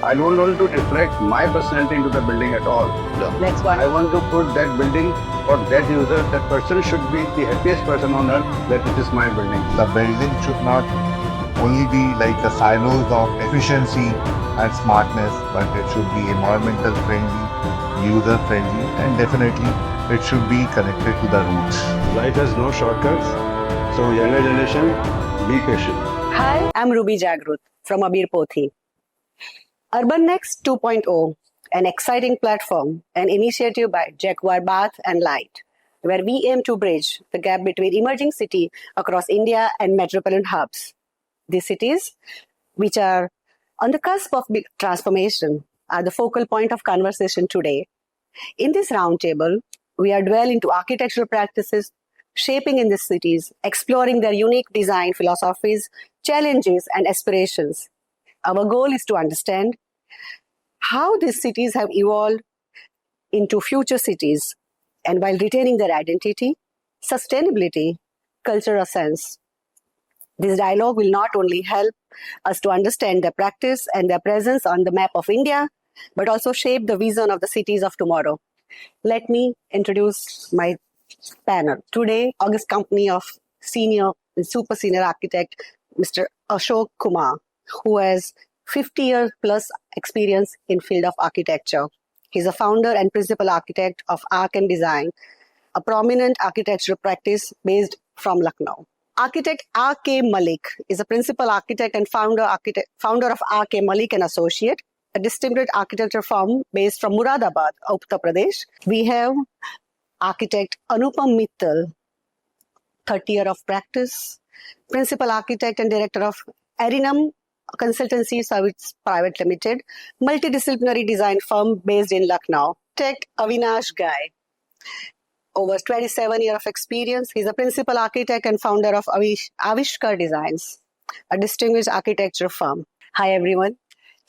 I don't want to reflect my personality into the building at all. That's why I want to put that building for that user. That person should be the happiest person on earth that it is my building. The building should not only be like the silos of efficiency and smartness, but it should be environmental friendly, user friendly, and definitely it should be connected to the roots. Life has no shortcuts. So younger generation, be patient. Hi, I'm Ruby Jagrut from Abir, Pothi. Urban Next 2.0, an exciting platform, an initiative by Jaquar Bath and Light, where we aim to bridge the gap between emerging cities across India and metropolitan hubs. These cities, which are on the cusp of big transformation, are the focal point of conversation today. In this roundtable, we are dwell into architectural practices shaping in these cities, exploring their unique design philosophies, challenges, and aspirations. Our goal is to understand how these cities have evolved into future cities and while retaining their identity, sustainability, cultural sense. This dialogue will not only help us to understand their practice and their presence on the map of India, but also shape the vision of the cities of tomorrow. Let me introduce my panel. Today, August company of senior and super senior architect, Mr. Ashok Kumar, who has 50 years plus experience in field of architecture. He's a founder and principal architect of Arc and Design, a prominent architectural practice based from Lucknow. Architect R.K. Malik is a principal architect and founder of R.K. Malik and Associate, a distinguished architecture firm based from Muradabad, Uttar Pradesh. We have architect Anupam Mittal, 30 years of practice, principal architect and director of Arinam Consultancy Service Private Limited, multidisciplinary design firm based in Lucknow. Architect Avinash Gai, over 27 years of experience. He's a principal architect and founder of Avishkar Designs, a distinguished architecture firm. Hi, everyone.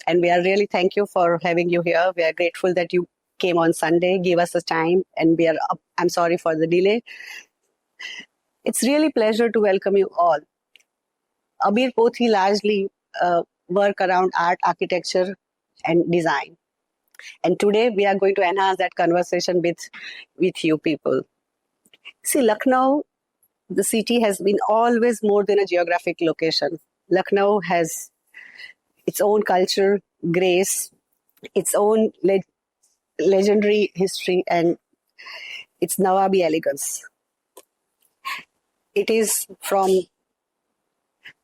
And we are really thank you for having you here. We are grateful that you came on Sunday, gave us the time, and I'm sorry for the delay. It's really pleasure to welcome you all. Abir Pothi largely work around art, architecture, and design. And today we are going to enhance that conversation with you people. See, Lucknow, the city has been always more than a geographic location. Lucknow has its own culture, grace, its own legendary history, and its Nawabi elegance. It is from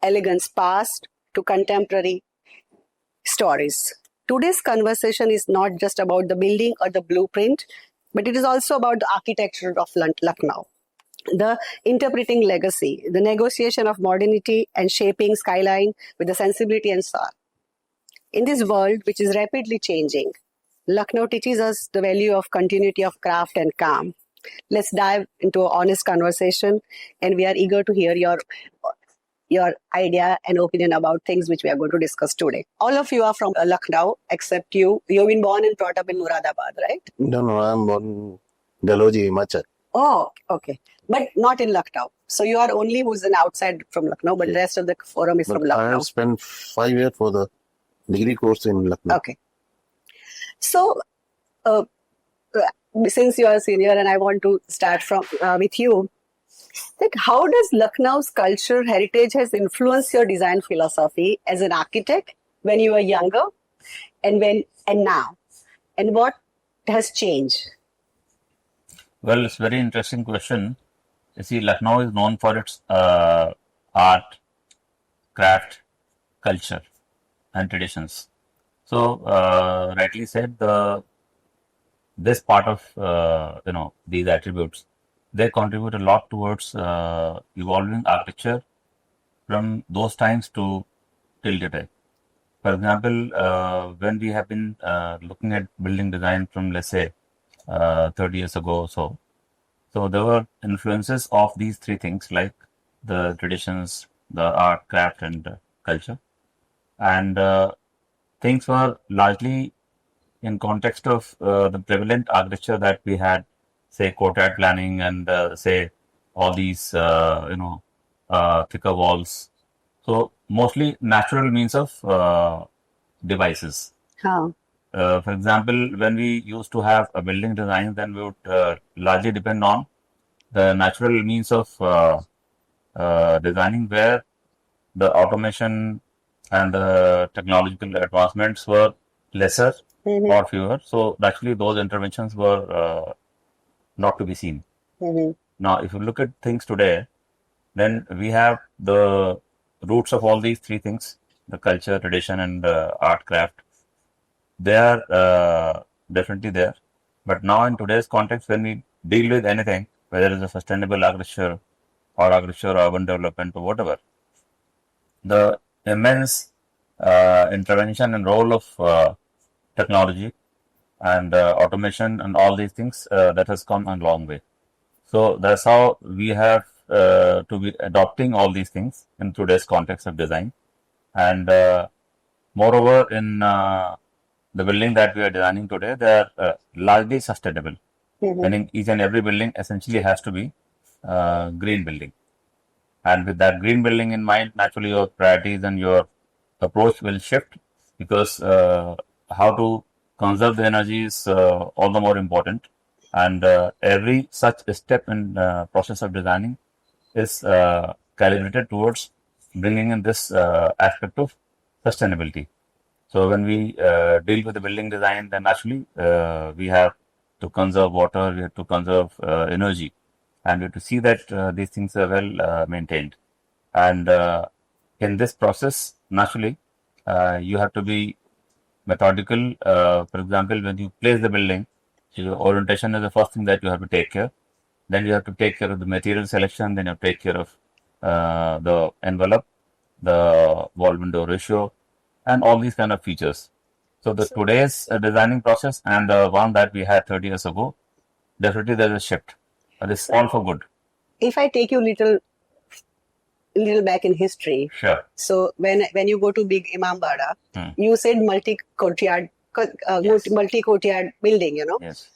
elegance past to contemporary stories. Today's conversation is not just about the building or the blueprint, but it is also about the architecture of Lucknow, the interpreting legacy, the negotiation of modernity and shaping skyline with the sensibility and soul. In this world, which is rapidly changing, Lucknow teaches us the value of continuity of craft and calm. Let's dive into an honest conversation, and we are eager to hear your idea and opinion about things which we are going to discuss today. All of you are from Lucknow, except you. You've been born and brought up in Muradabad, right? No, I'm born Dalhousie, Himachal. Oh, okay. But not in Lucknow. So you are only who's an outside from Lucknow, but the rest of the forum is from I Lucknow. have spent 5 years for the degree course in Lucknow. Okay. So, since you are a senior and I want to start from with you, like how does Lucknow's culture heritage has influenced your design philosophy as an architect when you were younger and now? And what has changed? Well, it's a very interesting question. You see, Lucknow is known for its art, craft, culture, and traditions. So, rightly said, this part of these attributes, they contribute a lot towards evolving architecture from those times to till today. For example, when we have been looking at building design from, let's say, 30 years ago or so, there were influences of these three things like the traditions, the art, craft, and culture. And things were largely in context of the prevalent architecture that we had, say courtyard planning and say all these thicker walls. So mostly natural means of devices. Huh. For example, when we used to have a building design, then we would largely depend on the natural means of designing, where the automation and the technological advancements were lesser Mm-hmm. or fewer. So actually, those interventions were not to be seen. Mm-hmm. Now, if you look at things today, then we have the roots of all these three things: the culture, tradition, and art craft. They are definitely there. But now, in today's context, when we deal with anything, whether it's a sustainable agriculture or urban development or whatever, the immense intervention and role of technology and automation and all these things that has come a long way. So that's how we have to be adopting all these things in today's context of design. And moreover, in the building that we are designing today, they are largely sustainable. Meaning each and every building essentially has to be green building. And with that green building in mind, naturally your priorities and your approach will shift, because how to conserve the energy is all the more important. And every such step in process of designing is calibrated towards bringing in this aspect of sustainability. So when we deal with the building design, then naturally we have to conserve water, we have to conserve energy, and we have to see that these things are well maintained. And in this process, naturally, you have to be methodical. For example, when you place the building, your orientation is the first thing that you have to take care. Then you have to take care of the material selection. Then you have to take care of the envelope, the wall-window ratio, and all these kind of features. So the today's designing process and the one that we had 30 years ago, definitely there is a shift. But it's all for good. If I take you little back in history, Sure. so when you go to big Imambara, you said multi courtyard building, Yes.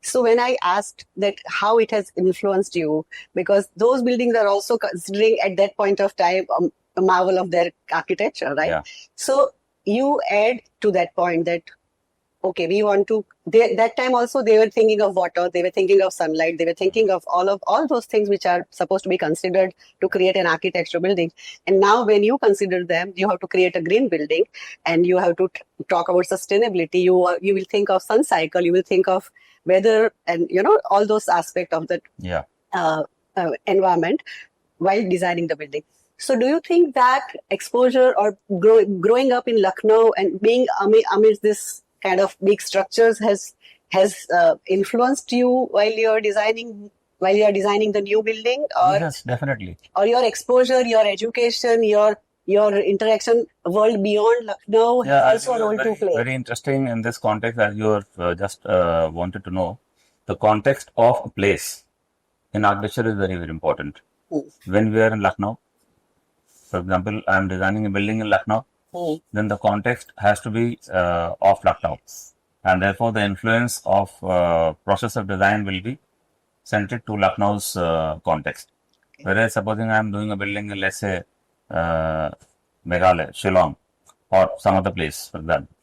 So when I asked that how it has influenced you, because those buildings are also considering at that point of time a marvel of their architecture, right? Yeah. So you add to that point that, okay, we want to, that time also they were thinking of water, they were thinking of sunlight, they were thinking of all those things which are supposed to be considered to create an architectural building. And now when you consider them, you have to create a green building and you have to talk about sustainability. You will think of sun cycle, you will think of weather and, all those aspects of the environment while designing the building. So do you think that exposure or growing up in Lucknow and being amidst this kind of big structures has influenced you while you are designing the new building? Or yes, definitely. Or your exposure, your education, your interaction world beyond Lucknow has also a role to play? Very interesting in this context, as you just wanted to know. The context of a place in architecture is very, very important. When we are in Lucknow, for example, I am designing a building in Lucknow, then the context has to be of Lucknow. And therefore, the influence of process of design will be centric to Lucknow's context. Whereas, supposing I am doing a building in, let's say, Meghalaya, Shillong, or some other place, for example.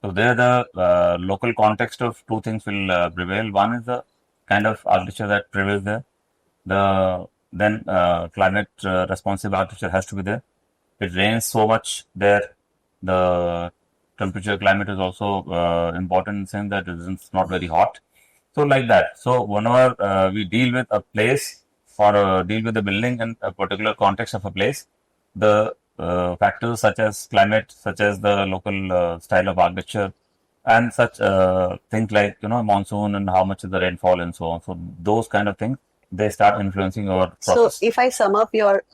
So there the local context of two things will prevail. One is the kind of architecture that prevails there. Then climate responsive architecture has to be there. It rains so much there. The temperature climate is also important in the sense that it's not very hot. So like that. So whenever we deal with a place or deal with the building in a particular context of a place, the factors such as climate, such as the local style of architecture, and such things like monsoon and how much is the rainfall and so on. So those kind of things, they start influencing our process. So if I sum up your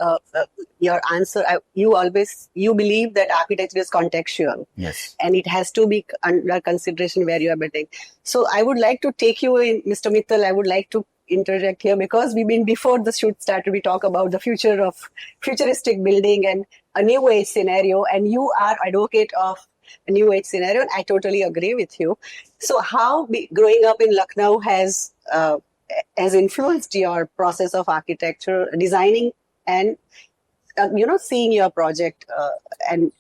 answer, you believe that architecture is contextual. Yes. And it has to be under consideration where you are building. So I would like to take you in, Mr. Mittal. I would like to interject here because before the shoot started, we talk about the future of futuristic building and a new age scenario. And you are advocate of a new age scenario, and I totally agree with you. So how growing up in Lucknow has influenced your process of architecture, designing, and seeing your project and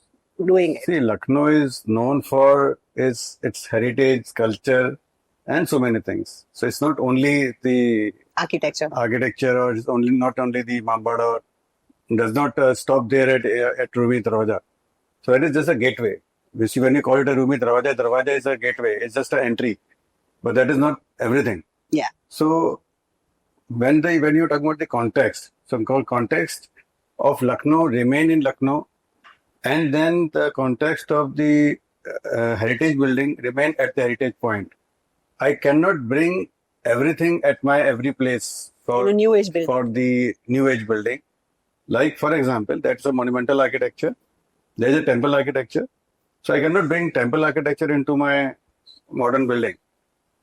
doing it? See, Lucknow is known for its heritage, culture, and so many things. So it's not only the Architecture. architecture, or it's only not only the Imambara. Does not stop there at Ruby Darwaja. So it is just a gateway. You see, when you call it a Ruby Darwaja, Darwaja is a gateway. It's just an entry, but that is not everything. Yeah. So when you talk about the context, some called context of Lucknow remain in Lucknow, and then the context of the heritage building remain at the heritage point. I cannot bring everything at my every place for In a new age building. for the new age building. Like for example, that's a monumental architecture. There is a temple architecture. So I cannot bring temple architecture into my modern building.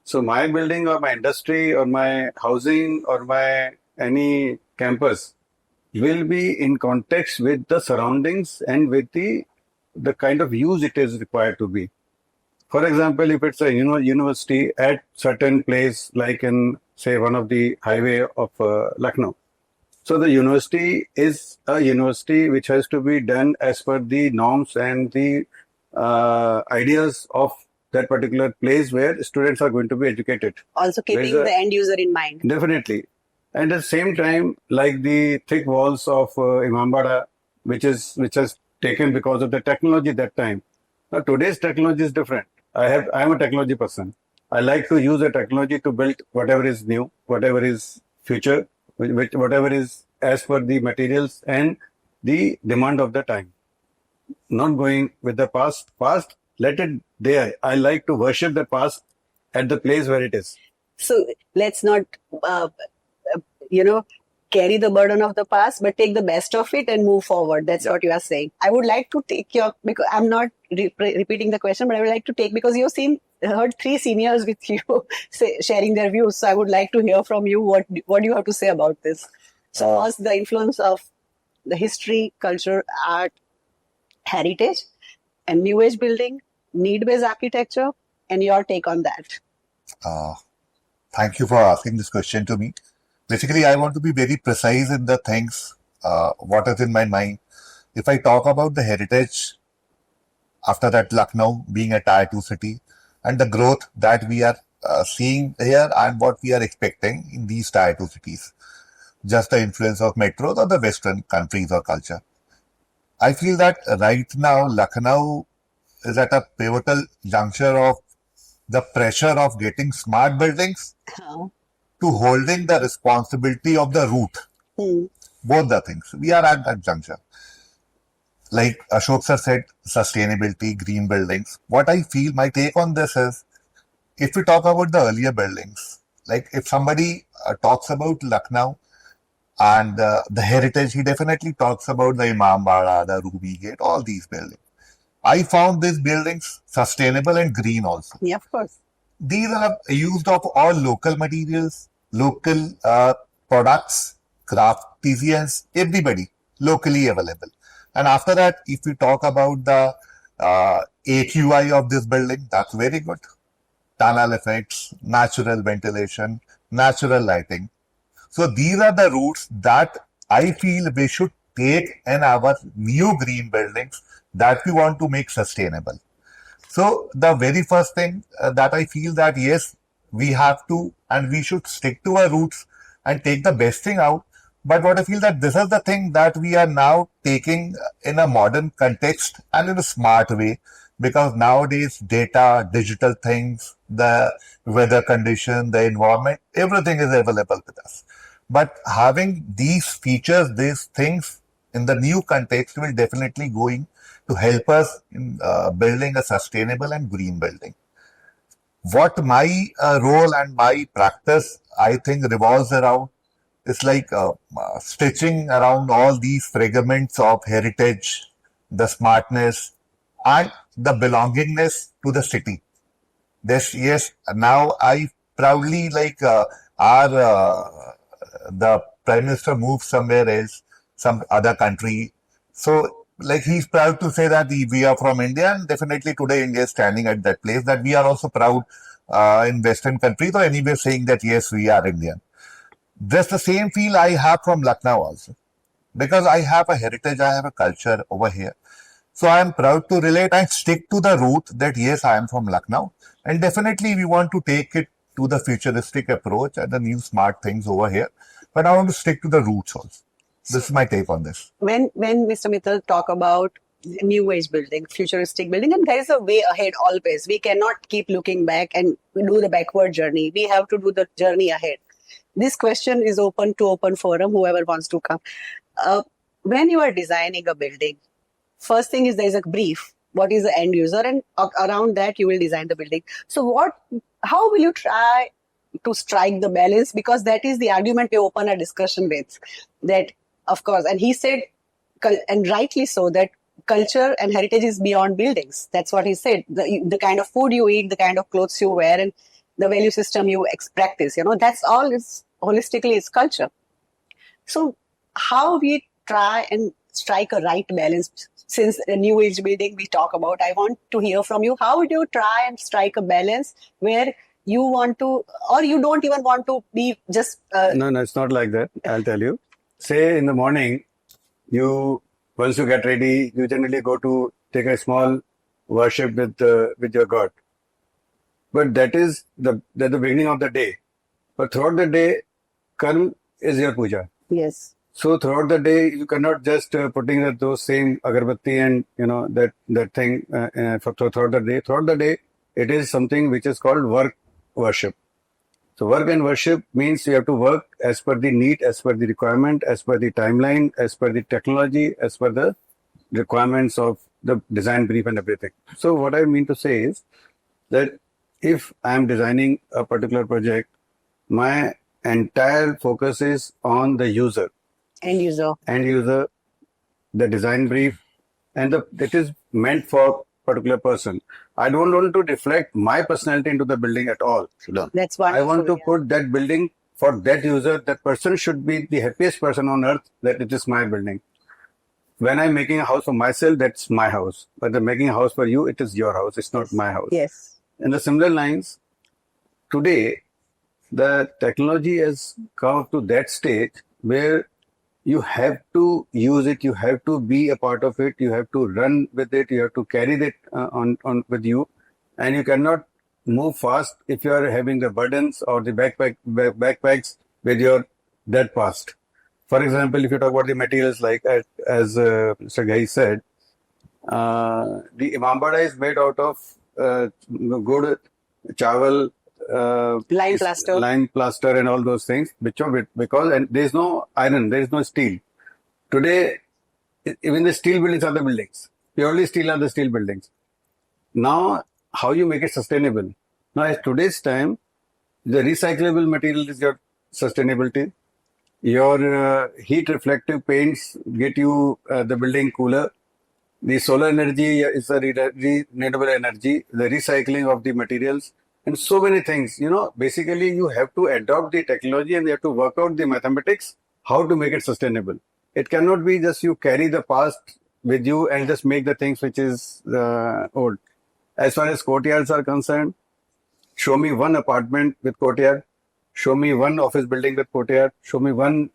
So my building or my industry or my housing or my any campus will be in context with the surroundings and with the kind of use it is required to be. For example, if it's a university at certain place, like in say one of the highway of Lucknow. So the university is a university which has to be done as per the norms and the ideas of that particular place where students are going to be educated. Also keeping Whereas, the end user in mind. Definitely. And at the same time, like the thick walls of Imambara, which has taken because of the technology that time. Now today's technology is different. I am a technology person. I like to use the technology to build whatever is new, whatever is future, whatever is as per the materials and the demand of the time. Not going with the past. Past, let it there. I like to worship the past at the place where it is. So let's not, carry the burden of the past, but take the best of it and move forward. That's what you are saying. I would like to take because I'm not repeating the question, but I would like to take, because you've heard three seniors with you sharing their views. So I would like to hear from you what do you have to say about this. So what's the influence of the history, culture, art, heritage, and new age building, need-based architecture, and your take on that? Thank you for asking this question to me. Basically, I want to be very precise in the things, what is in my mind. If I talk about the heritage, after that Lucknow being a tier 2 city, and the growth that we are seeing here and what we are expecting in these tier 2 cities, just the influence of metros or the Western countries or culture. I feel that right now Lucknow is at a pivotal juncture of the pressure of getting smart buildings to holding the responsibility of the root. Both the things. We are at that juncture. Like Ashok sir said, sustainability, green buildings. What I feel, my take on this is, if we talk about the earlier buildings, like if somebody talks about Lucknow and the heritage, he definitely talks about the Imambara, the Ruby Gate, all these buildings. I found these buildings sustainable and green also. Yeah, of course. These are used of all local materials, local products, artisans, everybody locally available. And after that, if we talk about the AQI of this building, that's very good. Tunnel effects, natural ventilation, natural lighting. So these are the routes that I feel we should take in our new green buildings that we want to make sustainable. So the very first thing that I feel that yes, we have to and we should stick to our roots and take the best thing out. But what I feel that this is the thing that we are now taking in a modern context and in a smart way, because nowadays data, digital things, the weather condition, the environment, everything is available with us. But having these features, these things in the new context will definitely going to help us in building a sustainable and green building. What my role and my practice, I think, revolves around is like stitching around all these fragments of heritage, the smartness, and the belongingness to the city. Yes, now I proudly like the Prime Minister moved somewhere else, some other country. So like he's proud to say that we are from India, and definitely today India is standing at that place that we are also proud in Western countries or anywhere saying that yes, we are Indian. That's the same feel I have from Lucknow also, because I have a heritage, I have a culture over here. So I am proud to relate and stick to the root that yes, I am from Lucknow. And definitely we want to take it to the futuristic approach and the new smart things over here. But I want to stick to the roots also. This is my take on this. When Mr. Mittal talk about new age building, futuristic building, and there is a way ahead always. We cannot keep looking back and do the backward journey. We have to do the journey ahead. This question is open to open forum, whoever wants to come. When you are designing a building, first thing is there is a brief. What is the end user? And around that, you will design the building. So how will you try to strike the balance? Because that is the argument we open a discussion with. That, of course, and he said, and rightly so, that culture and heritage is beyond buildings. That's what he said. The kind of food you eat, the kind of clothes you wear, and the value system you practice, that's all is holistically is culture. So how we try and strike a right balance? Since a new age building we talk about, I want to hear from you. How would you try and strike a balance where you want to, or you don't even want to be just... No, it's not like that. I'll tell you. Say in the morning, once you get ready, you generally go to take a small worship with your God. But that is the beginning of the day. But throughout the day, Karm is your puja. Yes. So throughout the day, you cannot just putting those same agarbatti and that thing throughout the day. Throughout the day, it is something which is called work worship. So work and worship means you have to work as per the need, as per the requirement, as per the timeline, as per the technology, as per the requirements of the design brief and everything. So what I mean to say is that if I am designing a particular project, my entire focus is on the user. End user, the design brief, and it is meant for particular person. I don't want to reflect my personality into the building at all. That's wonderful. I want to put that building for that user. That person should be the happiest person on earth that it is my building. When I'm making a house for myself, that's my house. But I'm making a house for you, it is your house. It's not my house. Yes. In the similar lines, today, the technology has come to that stage where you have to use it, you have to be a part of it, you have to run with it, you have to carry it on with you, and you cannot move fast if you are having the burdens or the backpacks with your dead past. For example, if you talk about the materials, like as Mr. Ghai said, the Imambara is made out of good chawal, lime plaster and all those things, because and there is no iron, there is no steel. Today, even the steel buildings are the buildings. Purely steel are the steel buildings. Now, how you make it sustainable? Now, at today's time, the recyclable material is your sustainability. Your heat reflective paints get you the building cooler. The solar energy is a renewable energy. The recycling of the materials. And so many things, basically you have to adopt the technology and you have to work out the mathematics, how to make it sustainable. It cannot be just you carry the past with you and just make the things which is old. As far as courtyards are concerned, show me one apartment with courtyard, show me one office building with courtyard, show me one,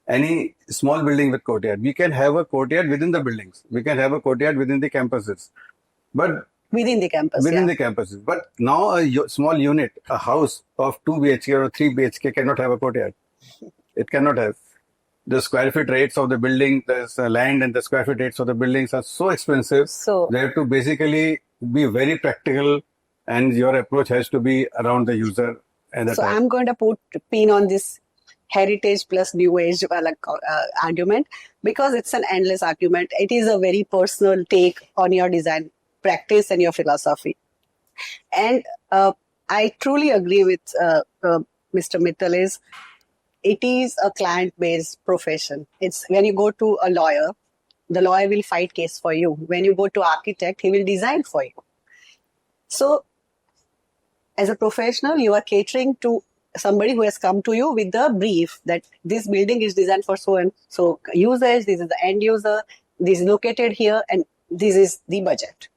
any small building with courtyard. We can have a courtyard within the buildings. We can have a courtyard within the campuses. But within the campuses. But now a small unit, a house of 2 BHK or 3 BHK cannot have a courtyard. It cannot have. The square feet rates of the building, the land and the square feet rates of the buildings are so expensive. So they have to basically be very practical, and your approach has to be around the user. So I'm going to put a pin on this heritage plus new age argument, because it's an endless argument. It is a very personal take on your design practice and your philosophy. And I truly agree with Mr. Mittal. It is a client-based profession. It's when you go to a lawyer, the lawyer will fight case for you. When you go to architect, he will design for you. So as a professional, you are catering to somebody who has come to you with the brief that this building is designed for so and so users, this is the end user, this is located here, and this is the budget.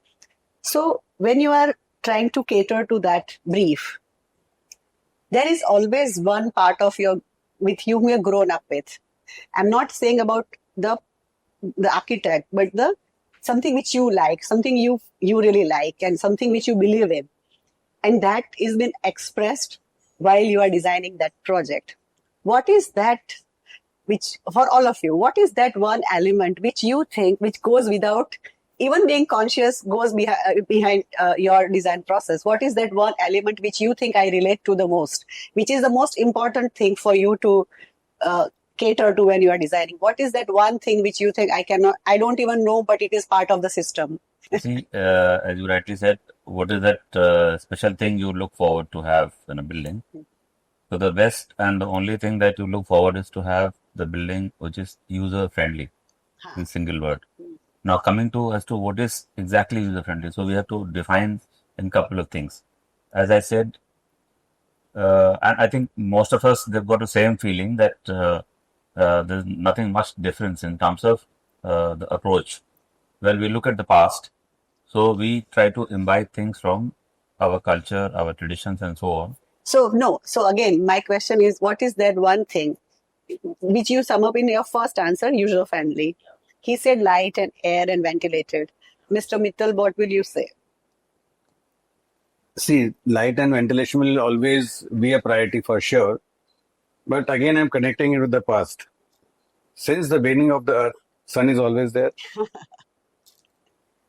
So when you are trying to cater to that brief, there is always one part of with whom you're grown up with. I'm not saying about the architect, but the something which you like, something you really like, and something which you believe in, and that is been expressed while you are designing that project. What is that? Which for all of you, what is that one element which you think which goes without even being conscious goes behind your design process? What is that one element which you think I relate to the most, which is the most important thing for you to cater to when you are designing? What is that one thing which you think I don't even know, but it is part of the system? See, as you rightly said, what is that special thing you look forward to have in a building? So the best and the only thing that you look forward is to have the building which is user friendly, in single word. Now coming to as to what is exactly user friendly, so we have to define in couple of things. As I said, and I think most of us they've got the same feeling that there's nothing much difference in terms of the approach. Well, we look at the past, so we try to imbibe things from our culture, our traditions, and so on. So no. So again, my question is, what is that one thing which you sum up in your first answer, user friendly? He said light and air and ventilated. Mr. Mittal, what will you say? See, light and ventilation will always be a priority for sure. But again, I'm connecting it with the past. Since the beginning of the earth, sun is always there.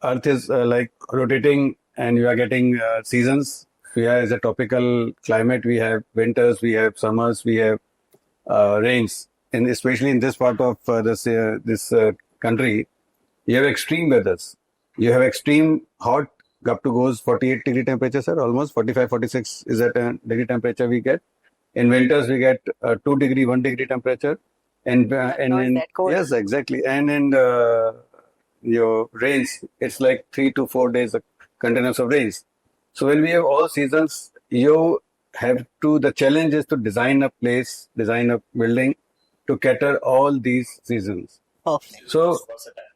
Earth is like rotating and you are getting seasons. We have as a tropical climate, we have winters, we have summers, we have rains. And especially in this part of this country, you have extreme weathers. You have extreme hot, up to goes 48-degree temperature, sir, almost 45, 46 is at a degree temperature we get. In winters, we get 2 degree, 1 degree temperature. And that cold. yes, exactly. And in your rains, it's like 3 to 4 days continuous of rains. So when we have all seasons, you have to, the challenge is to design a place, design a building to cater all these seasons. Perfect. So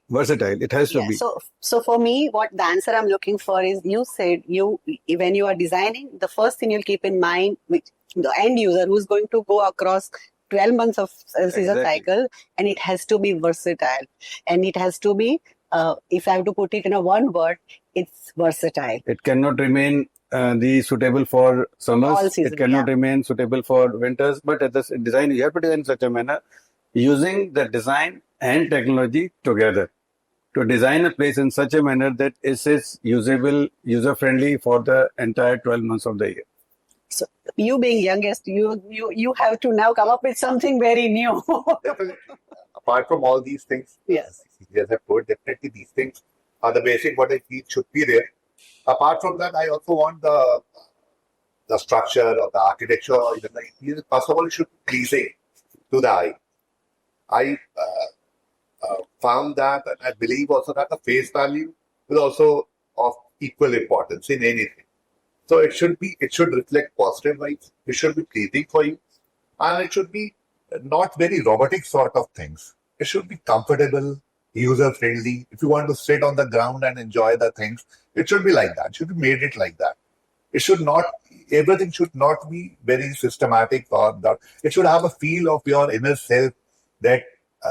versatile, it has to be. So for me, what the answer I'm looking for is, you said when you are designing, the first thing you'll keep in mind, which the end user who's going to go across 12 months of season cycle, and it has to be versatile, and it has to be, if I have to put it in a one word, it's versatile. It cannot remain suitable for summers. All season, it cannot remain suitable for winters. But at the design, you have to design in such a manner, using the design and technology together, to design a place in such a manner that it is usable, user-friendly for the entire 12 months of the year. So you being youngest, you have to now come up with something very new. Definitely. Apart from all these things, Yes. As I've told, definitely these things are the basic what I feel should be there. Apart from that, I also want the structure or the architecture or even the interior. First of all, it should be pleasing to the eye. I found that, and I believe also that the face value is also of equal importance in anything. So it should reflect positive vibes. It should be pleasing for you, and it should be not very robotic sort of things. It should be comfortable, user friendly. If you want to sit on the ground and enjoy the things, it should be like that. It should be made it like that. It should not. Everything should not be very systematic or that. It should have a feel of your inner self. That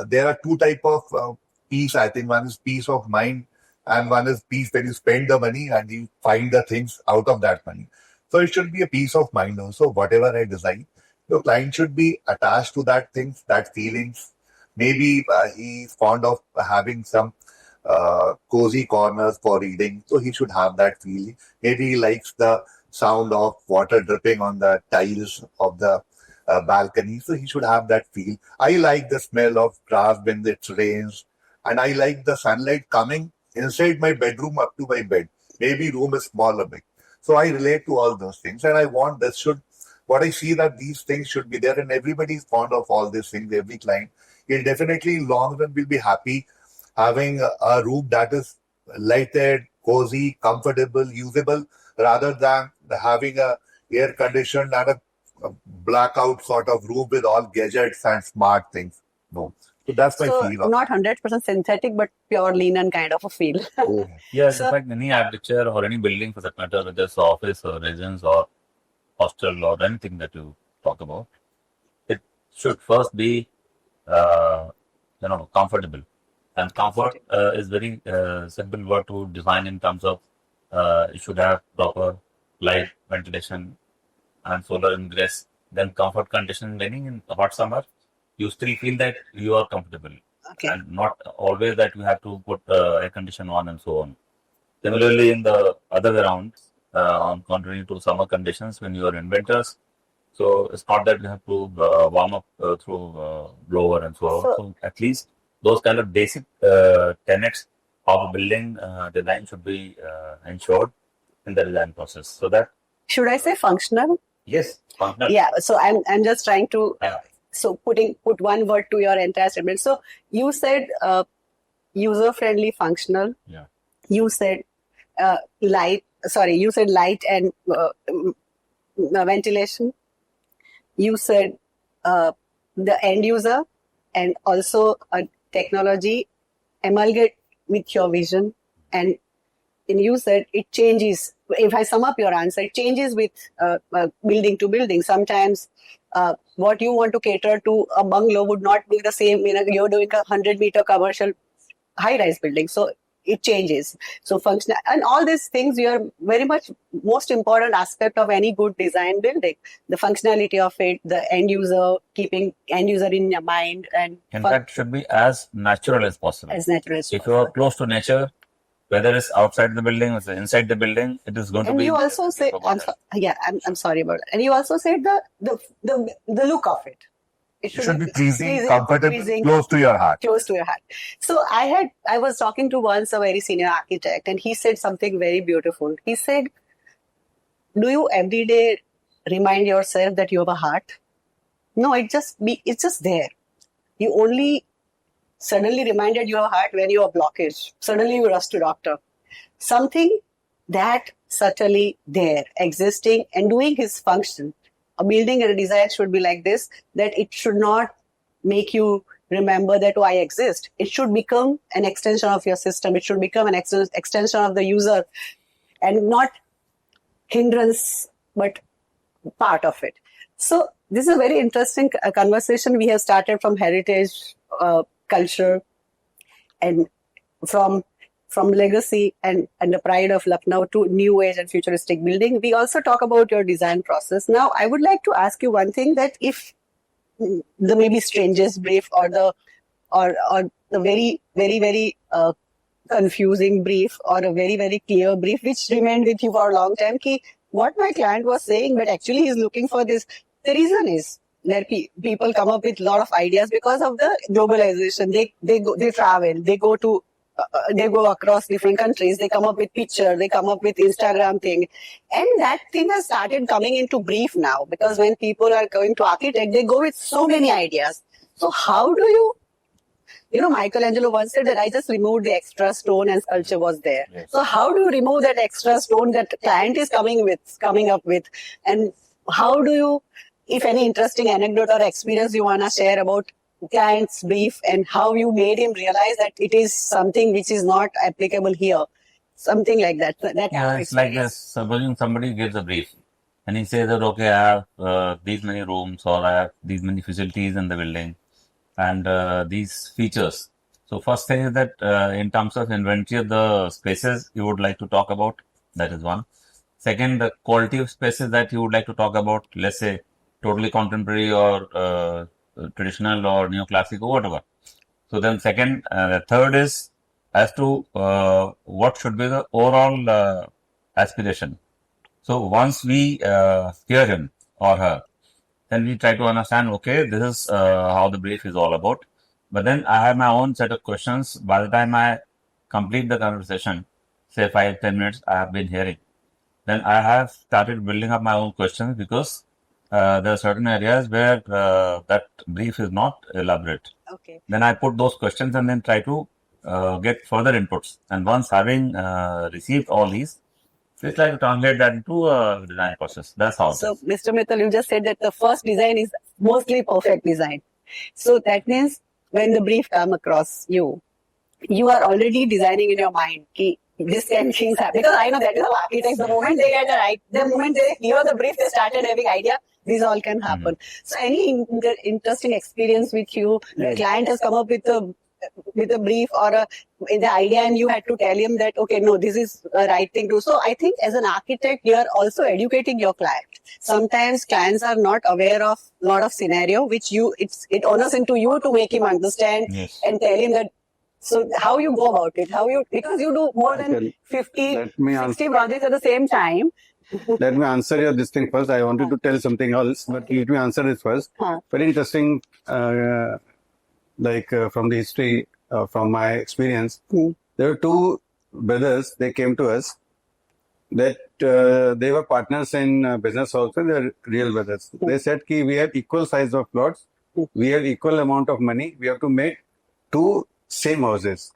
there are two type of peace. I think one is peace of mind, and one is peace when you spend the money and you find the things out of that money. So it should be a peace of mind also. Whatever I design, the client should be attached to that things, that feelings. Maybe he's fond of having some cozy corners for reading, so he should have that feeling. Maybe he likes the sound of water dripping on the tiles of the balcony, so he should have that feel. I like the smell of grass when it rains, and I like the sunlight coming inside my bedroom up to my bed. Maybe room is small or big. So I relate to all those things, and I want what I see that these things should be there, and everybody is fond of all these things, every client. He'll definitely long run will be happy having a room that is lighted, cozy, comfortable, usable, rather than having a air conditioned and a blackout sort of room with all gadgets and smart things. No. So that's my feel. Not 100% synthetic, but pure linen kind of a feel. Yes, in fact, any architecture or any building for that matter, whether it's office or residence or hostel or anything that you talk about, it should first be comfortable. And comfort is very simple word to define in terms of it should have proper light, ventilation, and solar ingress. Then comfort condition meaning in hot summer, you still feel that you are comfortable, Okay. and not always that you have to put air condition on and so on. Similarly, in the other way around, on contrary to summer conditions, when you are in winters, so it's not that you have to warm up through blower and so on. So at least those kind of basic tenets of a building design should be ensured in the design process. So that Should I say functional? yes, functional. Yeah. So I'm just trying to Yeah. put one word to your entire statement. So you said user friendly, functional. Yeah. You said light. Sorry, you said light and ventilation. You said the end user and also a technology amalgate with your vision, and you said it changes. If I sum up your answer, it changes with building to building. Sometimes what you want to cater to a bungalow would not be the same. You're doing a 100-meter commercial high-rise building, so it changes. So functional and all these things, you are very much most important aspect of any good design building. The functionality of it, the end user, keeping end user in your mind, and In fact, should be as natural as possible. as natural as If you possible. are close to nature, whether it's outside the building or inside the building, it is going to And be. you also say, I'm sorry about it. And you also said the look of it. It should be pleasing, comfortable, pleasing, close to your heart. close to your heart. So I was talking to once a very senior architect, and he said something very beautiful. He said, "Do you every day remind yourself that you have a heart? No, it's just there. You only suddenly reminded you have a heart when you have a blockage. Suddenly you rush to doctor. Something that subtly there, existing and doing his function. A building and a design should be like this, that it should not make you remember that, oh, I exist. It should become an extension of your system. It should become an extension of the user and not hindrance, but part of it. So this is a very interesting conversation. We have started from heritage, culture, and from legacy and the pride of Lucknow to new age and futuristic building. We also talk about your design process. Now, I would like to ask you one thing, that if the maybe strangest brief or the very, very, very confusing brief or a very, very clear brief, which remained with you for a long time, ki what my client was saying, but actually he's looking for this. The reason is that people come up with a lot of ideas because of the globalization. They travel, they go across different countries, they come up with picture, they come up with Instagram thing. And that thing has started coming into brief now, because when people are going to architect, they go with so many ideas. So how do Michelangelo once said that I just removed the extra stone and sculpture was there. Yes. So how do you remove that extra stone that client is coming up with? And how do you, if any interesting anecdote or experience you want to share about client's brief and how you made him realize that it is something which is not applicable here, something like that. It's like this. Supposing somebody gives a brief and he says that, okay, I have these many rooms, or I have these many facilities in the building and these features. So first thing is that in terms of inventory of the spaces you would like to talk about, that is one. Second, the quality of spaces that you would like to talk about, let's say totally contemporary or traditional or neoclassic or whatever. So then second, third is as to what should be the overall aspiration. So once we hear him or her, then we try to understand, okay, this is how the brief is all about. But then I have my own set of questions. By the time I complete the conversation, say 5-10 minutes I have been hearing, then I have started building up my own questions, because there are certain areas where that brief is not elaborate. Okay. Then I put those questions and then try to get further inputs. And once having received all these, we try to translate that into a design process. That's how. So, Mr. Mittal, you just said that the first design is mostly perfect design. So that means when the brief come across you, you are already designing in your mind. this can things happen. Because I know that is how architects, the moment they get the right, the moment they hear the brief, they started having idea, these all can happen. So any interesting experience with you, the client has come up with a brief or the idea and you had to tell him that, okay, no, this is the right thing to do. So I think as an architect, you are also educating your client. Sometimes clients are not aware of a lot of scenario, which it honors into you to make him understand and tell him that. So how you go about it? Because you do more than 50, 60 projects at the same time. Let me answer your this thing first. I wanted to tell something else, but let me answer this first. Very interesting, from the history, from my experience. There were two brothers, they came to us that they were partners in business also, they're real brothers. They said, ki, we have equal size of plots, we have equal amount of money, we have to make two same houses.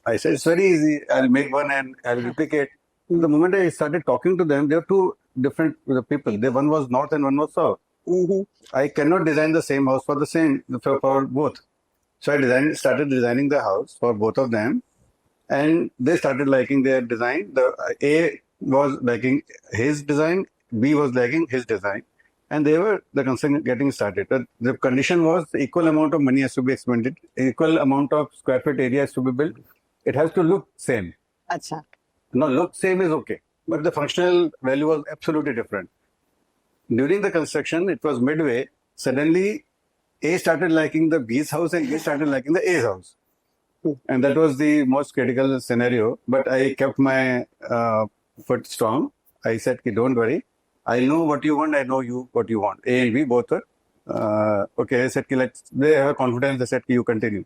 I said, it's very easy. I'll make one and I'll replicate. The moment I started talking to them, they were two different people. One was north and one was south. I cannot design the same house for both. So I started designing the house for both of them, and they started liking their design. The A was liking his design, B was liking his design. And they were the concern getting started. The condition was the equal amount of money has to be expended, equal amount of square feet area has to be built. It has to look same. Achha. No, look same is okay, but the functional value was absolutely different. During the construction, it was midway. Suddenly, A started liking the B's house and B started liking the A's house. And that was the most critical scenario. But I kept my foot strong. I said, don't worry. I know what you want. I know what you want. A and B both are. Okay, I said, they have confidence. They said, you continue.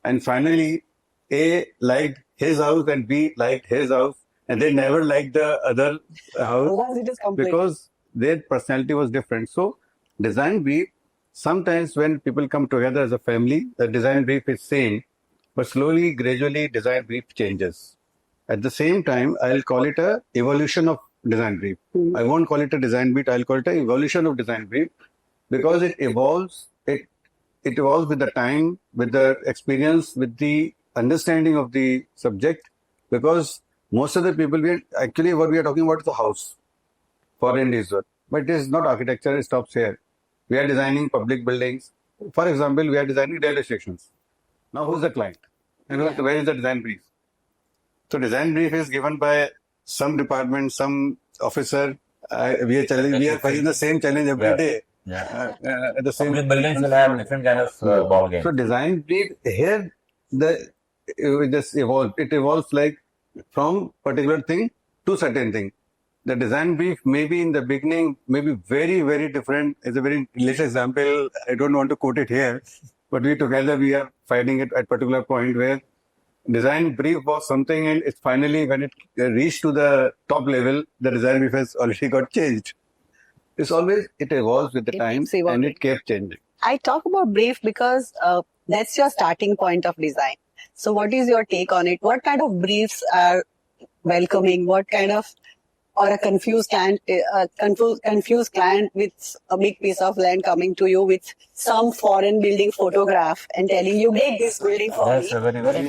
And finally, A liked his house and B liked his house. And they never liked the other house because their personality was different. So, design brief, sometimes when people come together as a family, the design brief is same. But slowly, gradually, design brief changes. At the same time, I'll call it a evolution of design brief. I won't call it a design brief. I'll call it an evolution of design brief because it evolves. It evolves with the time, with the experience, with the understanding of the subject. Because most of the people, what we are talking about is the house for end user. But it is not architecture. It stops here. We are designing public buildings. For example, we are designing railway stations. Now, who's the client? And where is the design brief? So, design brief is given by some department, some officer. We are facing the same challenge every day. The same buildings will have different kind of ball game. So, design brief here, it just evolves. It evolves like from particular thing to certain thing. The design brief maybe in the beginning may be very, very different. It's a very latest example. I don't want to quote it here, but we are finding it at particular point where design brief was something and it's finally when it reached to the top level, the design brief has already got changed. It evolves with the time and it kept changing. I talk about brief because that's your starting point of design. So what is your take on it? What kind of briefs are welcoming? What kind of, or a confused client with a big piece of land coming to you with some foreign building photograph and telling you, make this building for me. That's a very, very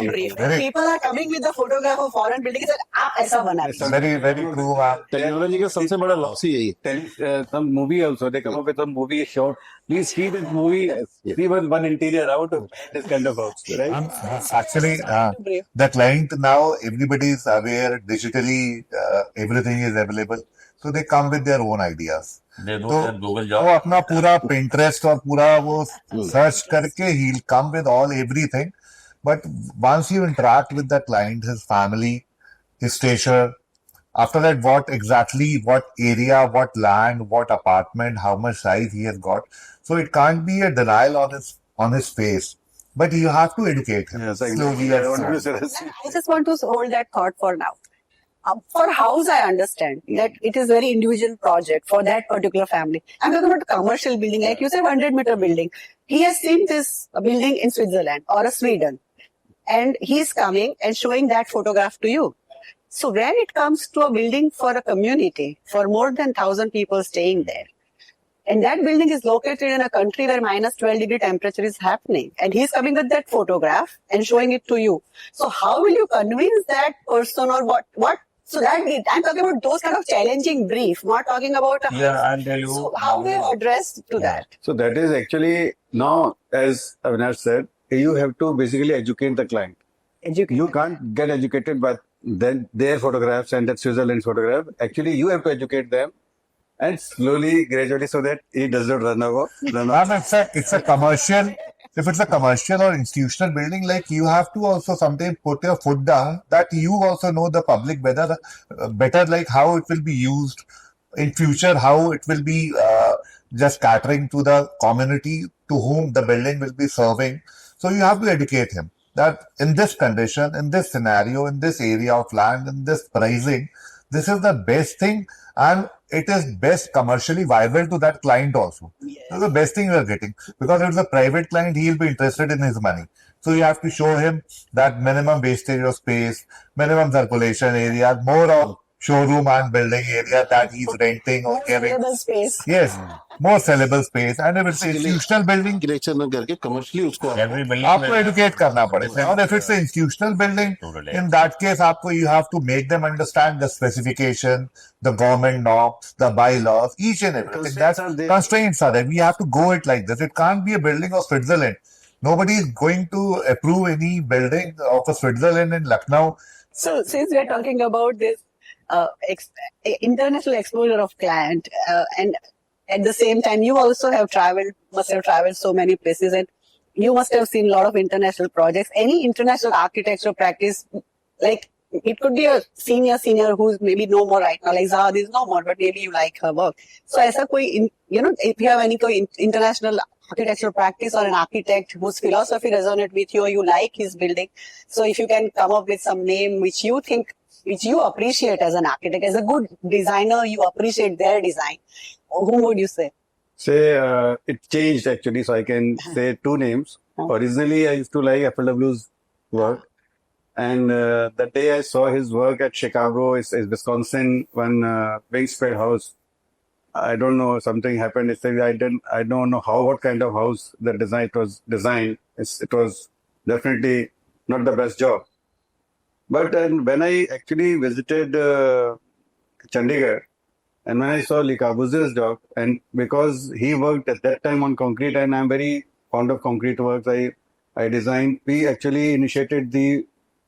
brief. People are coming with the photograph of foreign buildings and aap aisa bana dijiye. Very, very true. Technology का सबसे बड़ा loss ही यही है. Some movie also, they come up with some movie short. Please see this movie, see one interior out of this kind of house, right? Actually, the client now, everybody is aware digitally, everything is available. So they come with their own ideas. They do their Google job. वो अपना पूरा Pinterest और पूरा वो search करके he'll come with everything. But once you interact with the client, his family, his stature, after that, what area, what land, what apartment, how much size he has got. So it can't be a denial on his face. But you have to educate him. Yes, Slowly. I just want to hold that thought for now. For house, I understand that it is very individual project for that particular family. I'm talking about a commercial building, like you said, 100-meter building. He has seen this building in Switzerland or a Sweden, and he is coming and showing that photograph to you. So when it comes to a building for a community, for more than 1,000 people staying there, And that building is located in a country where minus 12-degree temperature is happening. And he's coming with that photograph and showing it to you. So how will you convince that person or what? So that I'm talking about those kind of challenging brief, not talking about a Yeah, I'll tell you. So how we have addressed to that? So that is actually now, as Avinash said, you have to basically educate the client. You can't get educated by their photographs and that Switzerland photograph. Actually, you have to educate them and slowly, gradually, so that it does not run off. Ma'am, it's a commercial. If it's a commercial or institutional building, like you have to also sometimes put your foot down that you also know the public better, like how it will be used in future, how it will be just catering to the community to whom the building will be serving. So you have to educate him that in this condition, in this scenario, in this area of land, in this pricing, this is the best thing and it is best commercially viable to that client also. Yes. That's the best thing you are getting because if it's a private client, he will be interested in his money. So you have to show him that minimum wastage of space, minimum circulation area, more of showroom and building area that he's renting or giving. Sellable space. Yes, more sellable space. And if it's institutional building, architecture में करके commercially उसको Every building आपको will- educate करना पड़ेगा. और if it's an institutional building, in that case, आपको you have to make them understand the specification, the government norms, the bylaws, each and everything. That's constraints are there. We have to go it like this. It can't be a building of Switzerland. Nobody is going to approve any building of a Switzerland in Lucknow. So since we are talking about this international exposure of client and at the same time you also must have traveled so many places and you must have seen a lot of international projects. Any international architecture practice, like it could be a senior who's maybe no more right now, like Zahad is no more, but maybe you like her work. So aisa koi, if you have any international architectural practice or an architect whose philosophy resonates with you or you like his building, so if you can come up with some name which you appreciate as an architect, as a good designer, you appreciate their design, whom would you say? It changed actually, so I can say two names. Originally, I used to like FLW's work, and the day I saw his work at Chicago, is Wisconsin, one wing spread house. I don't know, something happened. I don't know what kind of house it was designed. It was definitely not the best job. But when I actually visited Chandigarh, and when I saw Le Corbusier's job, and because he worked at that time on concrete, and I'm very fond of concrete works, we actually initiated the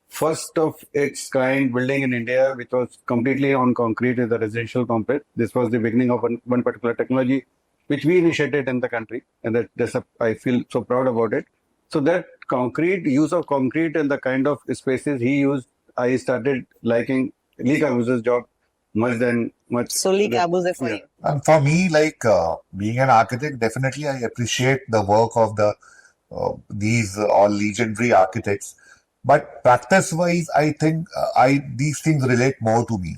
first of its kind building in India, which was completely on concrete, is the residential complex. This was the beginning of one particular technology, which we initiated in the country, and I feel so proud about it. So that use of concrete and the kind of spaces he used, I started liking Le Corbusier's job much. So Le Corbusier for you. And for me, like being an architect, definitely I appreciate the work of these all legendary architects. But practice-wise, I think these things relate more to me.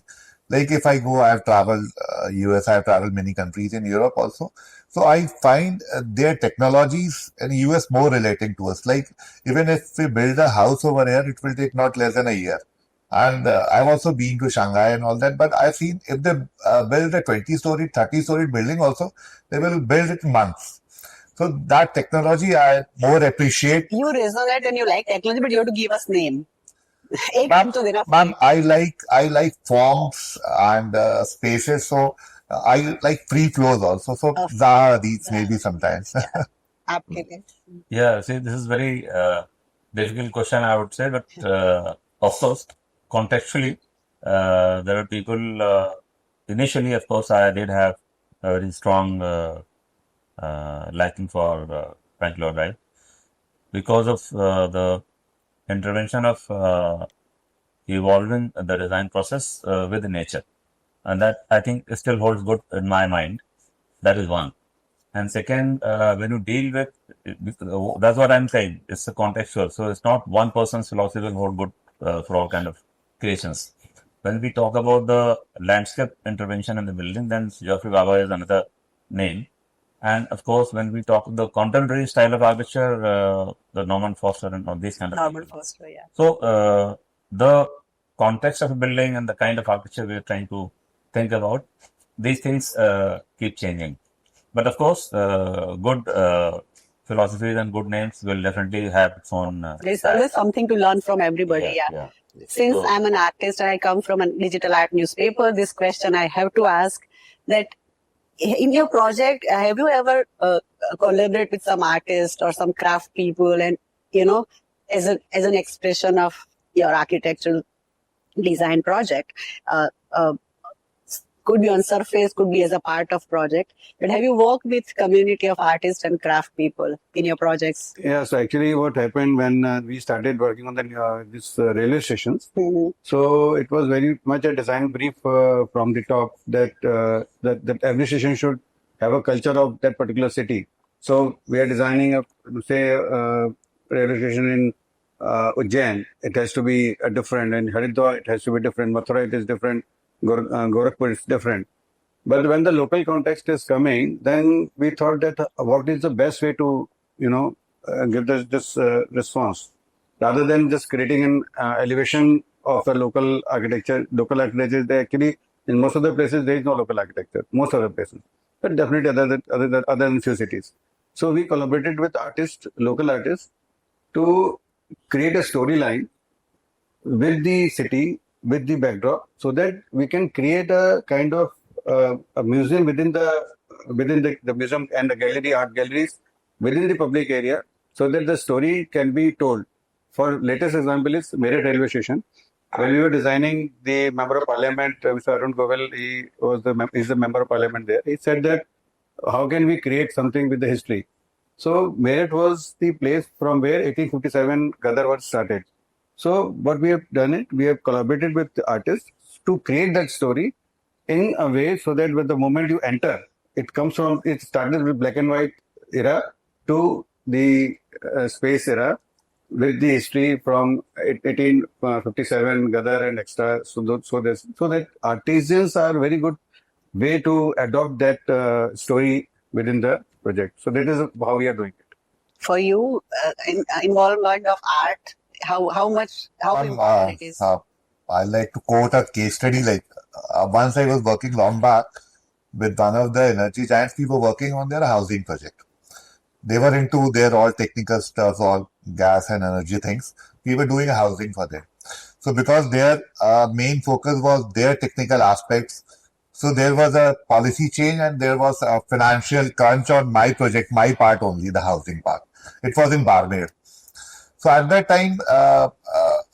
Like if I go, I've traveled US, I've traveled many countries in Europe also. So I find their technologies in US more relating to us. Like even if we build a house over here, it will take not less than a year. And I've also been to Shanghai and all that. But I've seen if they build a 20-story, 30-story building also, they will build it in months. So that technology I more appreciate. You resonate and you like technology, but you have to give us name. Ma'am, I like forms and spaces, so I like free flows also. So these maybe sometimes. Yeah, see, this is very difficult question, I would say, but of course, contextually, there are people. Initially, of course, I did have a very strong liking for Frank Lloyd Wright because of the intervention of evolving the design process with nature, and that I think still holds good in my mind. That is one. And second, when you deal with, that's what I'm saying, it's a contextual. So it's not one person's philosophy will hold good for all kind of creations. When we talk about the landscape intervention in the building, then Geoffrey Baba is another name. And of course, when we talk the contemporary style of architecture, the Norman Foster and all these kind of Norman Foster, yeah. So the context of a building and the kind of architecture we're trying to think about, these things keep changing. But of course, good philosophies and good names will definitely have its own. There's always something to learn from everybody. Yeah. Since So- I'm an artist and I come from a digital art newspaper, this question I have to ask that in your project, have you ever collaborate with some artist or some craft people and, as an expression of your architectural design project, could be on surface, could be as a part of project, but have you worked with community of artists and craft people in your projects? Yeah, so actually what happened when we started working on this railway stations, so it was very much a design brief from the top that every station should have a culture of that particular city. So we are designing a railway station in Ujjain, it has to be different, and Haridwar it has to be different, Mathura it is different, Gorakhpur is different. But when the local context is coming, then we thought that what is the best way to, give this response, rather than just creating an elevation of a local architecture. Local architecture, they actually in most of the places there is no local architecture. Most of the places, but definitely other than few cities. So we collaborated with artists, local artists, to create a storyline with the city, with the backdrop, so that we can create a kind of a museum within the museum and the art galleries within the public area, so that the story can be told. For latest example is Meerut railway station. When we were designing, the member of parliament, Mr. Arun Govel, is the member of parliament there. He said that how can we create something with the history? So Meerut was the place from where 1857 Gadar was started. So what we have done it, we have collaborated with the artists to create that story in a way so that with the moment you enter, it started with black and white era to the space era with the history from 1857 Gadar and extra. So that artisans are very good way to adopt that story within the project. So that is how we are doing it. For you, involvement of art, how important it is? I like to quote a case study. Once I was working long back with one of the energy giants. We were working on their housing project. They were into their all technical stuff, all gas and energy things. We were doing housing for them. So because their main focus was their technical aspects, so there was a policy change and there was a financial crunch on my project, my part only, the housing part. It was in Barmer. So at that time,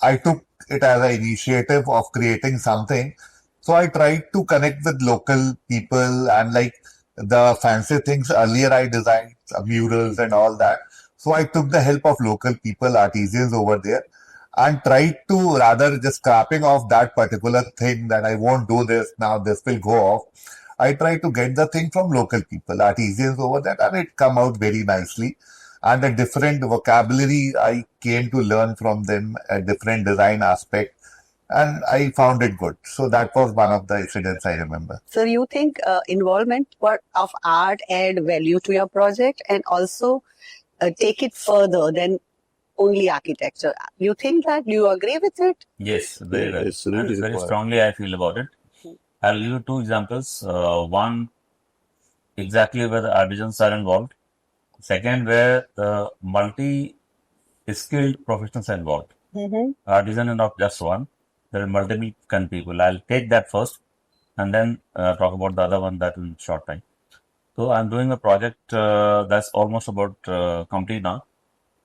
I took it as an initiative of creating something. So I tried to connect with local people and the fancy things earlier I designed, murals and all that. So I took the help of local people, artisans over there, and tried to, rather just scrapping off that particular thing that I won't do this now, this will go off. I tried to get the thing from local people, artisans over that, and it come out very nicely. And a different vocabulary I came to learn from them, a different design aspect, and I found it good. So that was one of the incidents I remember. So you think involvement of art add value to your project and also take it further than only architecture? You think that? Do you agree with it? Yes, very well. It's really And very required. strongly I feel about it. I'll give you two examples. One, exactly where the artisans are involved. Second, where the multi-skilled professionals are involved. Artisan is not just one. There are multiple kind of people. I'll take that first and then talk about the other one that in short time. So I'm doing a project that's almost about complete now.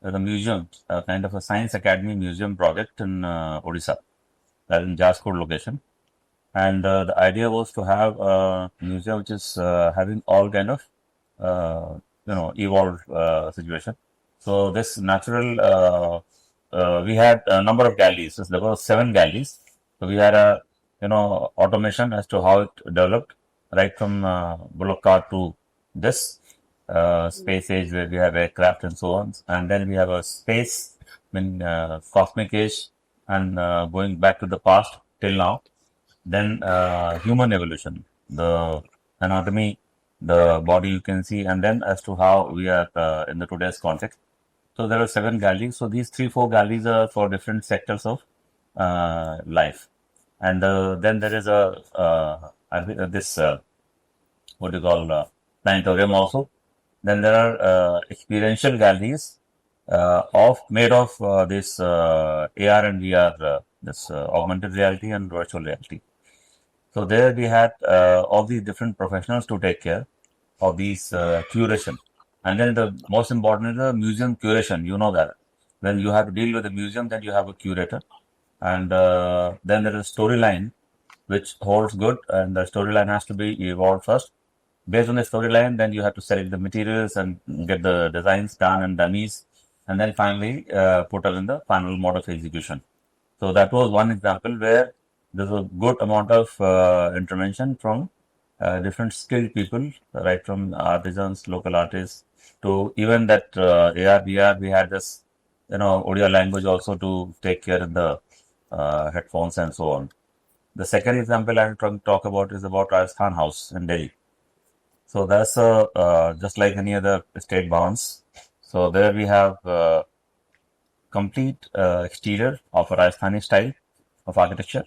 The museum, kind of a science academy museum project in Odisha, that in Jaquar location. And the idea was to have a museum which is having all kind of, evolved situation. So this natural, we had a number of galleries. So there were 7 galleries. So we had a, automation as to how it developed, right from bullock cart to this space age where we have aircraft and so on. And then we have a space, cosmic age, and going back to the past till now. Then human evolution, the anatomy, the body you can see, and then as to how we are in the today's context. So there are 7 galleries. So these 3-4 galleries are for different sectors of life. And then there is this what do you call planetarium also. Then there are experiential galleries made of this AR and VR, this augmented reality and virtual reality. So there we had all these different professionals to take care of these curation. And then the most important is the museum curation. You know that. When you have to deal with a museum, then you have a curator. And then there is a storyline which holds good, and the storyline has to be evolved first. Based on the storyline, then you have to select the materials and get the designs done and dummies, and then finally put it in the final mode of execution. So that was one example where there's a good amount of intervention from different skilled people, right from artisans, local artists, to even that AR, VR, we had this, Odia language also to take care of the headphones and so on. The second example I'm trying to talk about is about Rajasthan House in Delhi. So that's just like any other state bounds. So there we have complete exterior of a Rajasthani style of architecture.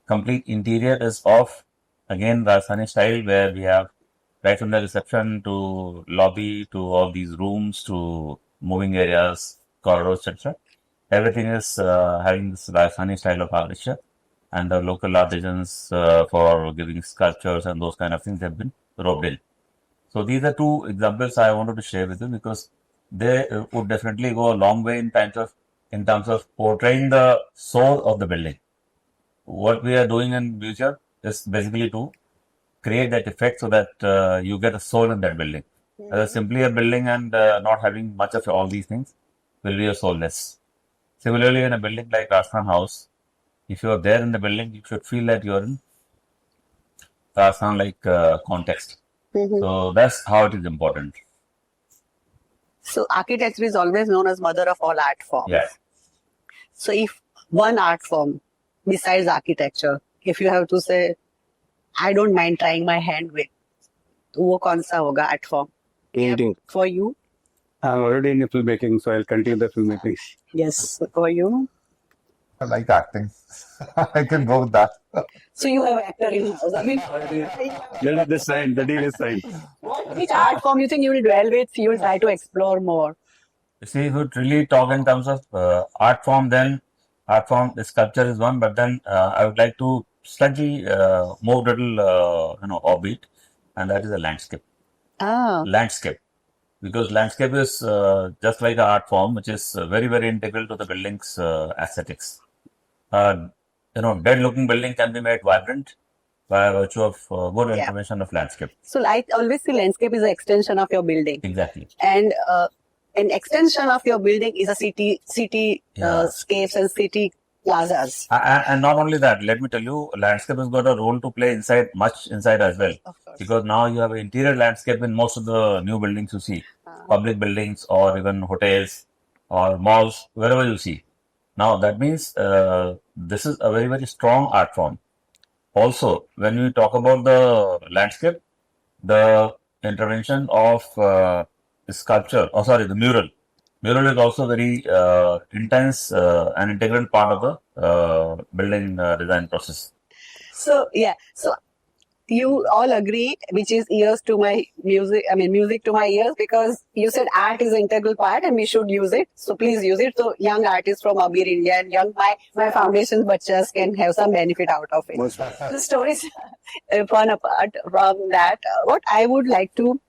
Complete interior is of, again, Rajasthani style, where we have right from the reception to lobby to all these rooms to moving areas, corridors, etc. Everything is having this Rajasthani style of architecture, and the local artisans for giving sculptures and those kind of things have been roped in. So these are two examples I wanted to share with you because they would definitely go a long way in terms of portraying the soul of the building. What we are doing in museum is basically to create that effect so that you get a soul in that building. Simply a building and not having much of all these things will be a soulless. Similarly, in a building like Rajasthan House, if you are there in the building, you should feel that you are in Rajasthan-like context. So that's how it is important. So architecture is always known as mother of all art forms. Yes. So if one art form besides architecture, if you have to say, I don't mind trying my hand with, तो वो कौन सा होगा art form? Painting. For you? I'm already in filmmaking, so I'll continue the filmmaking. Yes. For you? I like acting. I can go with that. So you have actor in house. I mean, The deal is signed. which art form you think you will dwell with? You will try to explore more. See, if you really talk in terms of art form, then the sculpture is one, but then I would like to slightly move little, orbit, and that is a landscape. Landscape. Because landscape is just like an art form, which is very, very integral to the building's aesthetics. Dead-looking building can be made vibrant by virtue of good information of landscape. So I always see landscape is an extension of your building. Exactly. And an extension of your building is a city scapes and city plazas. And not only that, let me tell you, landscape has got a role to play much inside as well. Of course. Because now you have an interior landscape in most of the new buildings you see, public buildings or even hotels or malls, wherever you see. Now that means this is a very, very strong art form. Also, when we talk about the landscape, the intervention of the mural. Mural is also very intense and integral part of the building design process. So you all agreed, which is ears to my music, music to my ears, because you said art is an integral part and we should use it. So please use it. So young artists from Abir, India and my foundation's bachas can have some benefit out of it. The stories fun apart from that, what I would like to,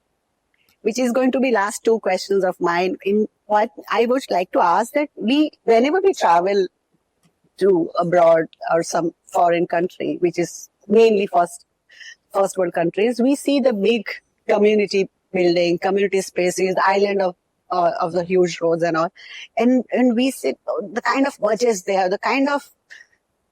which is going to be last two questions of mine, in what I would like to ask that whenever we travel to abroad or some foreign country, which is mainly first world countries, we see the big community building, community spaces, the island of the huge roads and all. And we see the kind of budgets they have, the kind of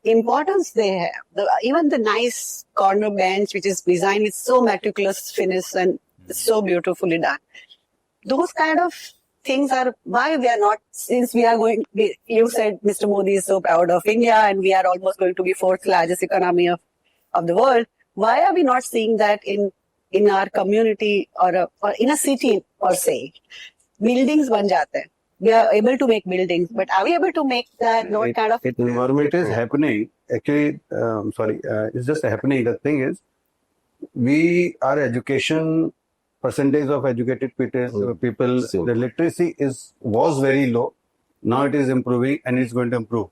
importance they have, even the nice corner bench, which is designed with so meticulous finish and so beautifully done. Those kind of things are why we are not, since we are going, you said Mr. Modi is so proud of India and we are almost going to be fourth largest economy of the world. Why are we not seeing that in our community or in a city per se? Buildings ban jate hain. We are able to make buildings, but are we able to make that kind of... Environment is happening. Actually, it's just happening. The thing is, our education percentage of educated people, Same. the literacy was very low. Now it is improving and it's going to improve.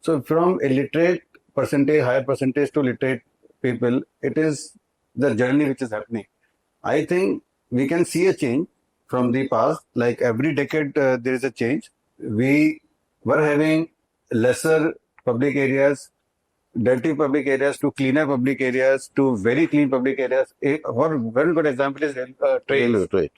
So from illiterate percentage, higher percentage to literate people, it is the journey which is happening. I think we can see a change from the past. Like every decade, there is a change. We were having lesser public areas, dirty public areas to cleaner public areas to very clean public areas. One very good example is trains. Right.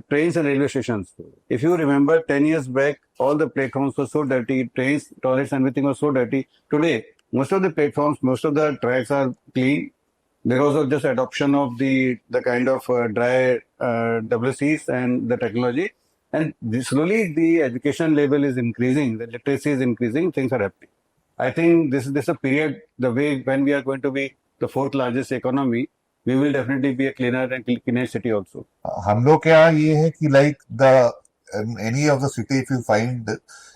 Trains and railway stations. If you remember, 10 years back, all the platforms were so dirty, trains, toilets, everything was so dirty. Today, most of the platforms, most of the tracks are clean because of just adoption of the kind of dry WCs and the technology. And slowly the education level is increasing, the literacy is increasing, things are happening. I think this is a period, the way when we are going to be the fourth largest economy, we will definitely be a cleaner and cleaner city also. हम लोग क्या ये है कि like the any of the city if you find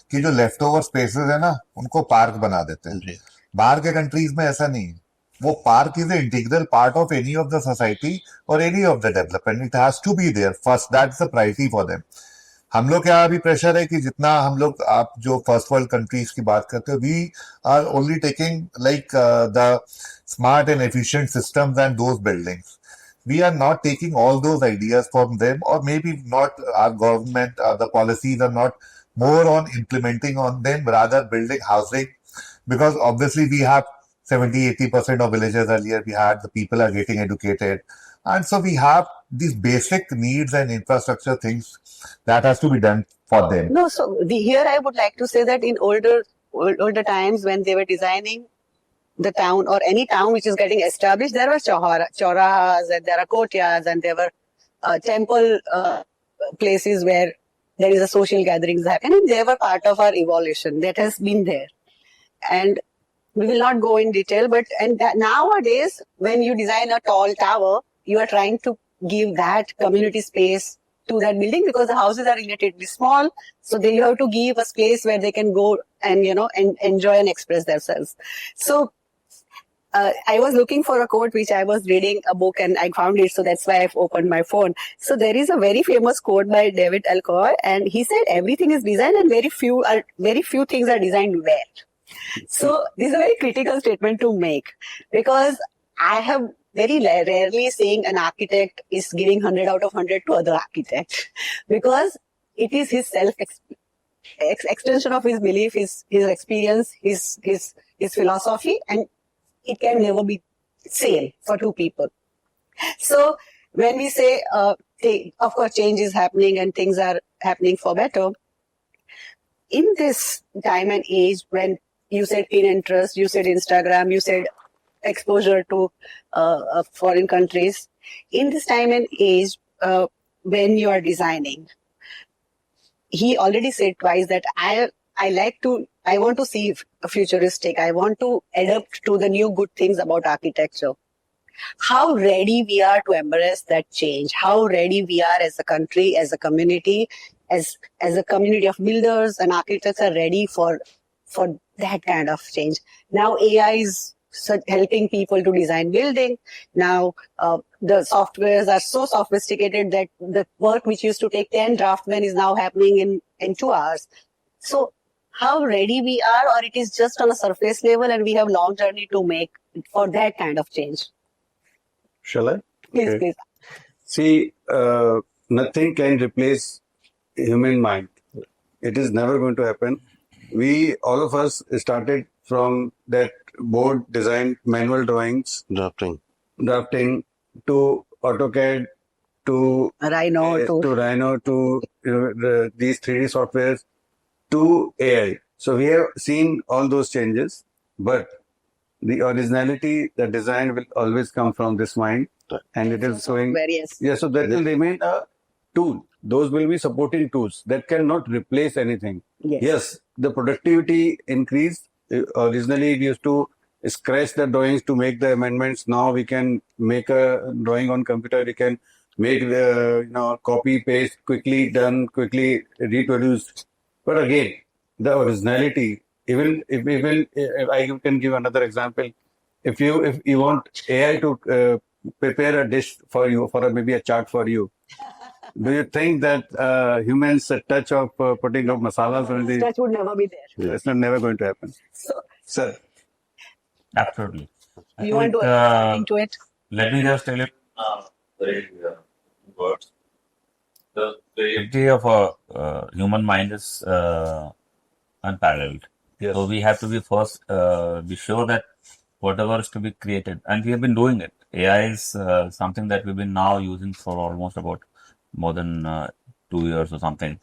कि जो left over spaces है ना उनको पार्क बना देते हैं. बाहर के कंट्रीज में ऐसा नहीं है. वो park is an integral part of any of the society or any of the development. It has to be there first. That's the priority for them. हम लोग क्या अभी प्रेशर है कि जितना हम लोग आप जो फर्स्ट वर्ल्ड कंट्रीज की बात करते हो we are only taking like the smart and efficient systems and those buildings we are not taking all those ideas from them, or maybe not our government, the policies are not more on implementing on them, rather building housing, because obviously we have 70-80% of villages earlier we had, the people are getting educated, and so we have these basic needs and infrastructure things that has to be done for them. No, so here I would like to say that in older times when they were designing the town or any town which is getting established, there were chaurahas and there are courtyards and there were temple places where there is a social gatherings happening. They were part of our evolution that has been there. And we will not go in detail, but nowadays when you design a tall tower, you are trying to give that community space to that building because the houses are relatively small. So you have to give a space where they can go and, and enjoy and express themselves. So I was looking for a quote which I was reading a book and I found it. So that's why I've opened my phone. So there is a very famous quote by David Alcoy, and he said, everything is designed and very few things are designed well. So this is a very critical statement to make because I have very rarely seeing an architect is giving 100 out of 100 to other architect because it is his extension of his belief, his experience, his philosophy, and it can never be same for two people. So when we say, of course, change is happening and things are happening for better, in this time and age when you said Pinterest, you said Instagram, you said exposure to foreign countries, in this time and age when you are designing, he already said twice that I want to see futuristic. I want to adapt to the new good things about architecture. How ready we are to embrace that change. How ready we are as a country, as a community, as a community of builders and architects are ready for that kind of change. Now AI is helping people to design building. Now the softwares are so sophisticated that the work which used to take 10 draftsmen is now happening in 2 hours. So how ready we are, or it is just on a surface level and we have long journey to make for that kind of change? Shall I? Please, Okay. please. See, nothing can replace human mind. It is never going to happen. All of us started from that board design, manual drawings, Drafting. drafting to AutoCAD, to Rhino, to these 3D softwares, to AI. So we have seen all those changes, but the originality, the design will always come from this mind, and it is showing. Yes. Yeah, so that will remain a tool. Those will be supporting tools that cannot replace anything. Yes, the productivity increased. Originally, we used to scratch the drawings to make the amendments. Now we can make a drawing on computer. We can make the copy paste quickly done, quickly reproduced. But again, the originality. Even if I can give another example. If you want AI to prepare a dish for you, maybe a chart for you, do you think that humans' touch of putting up masalas on the, Touch would never be there. it's not never going to happen. So, Sir, Absolutely. I you want think, to add something to it? let me just tell you very words. The creativity of a human mind is unparalleled. yes. So we have to be first be sure that whatever is to be created, and we have been doing it. AI is something that we've been now using for almost about more than 2 years or something,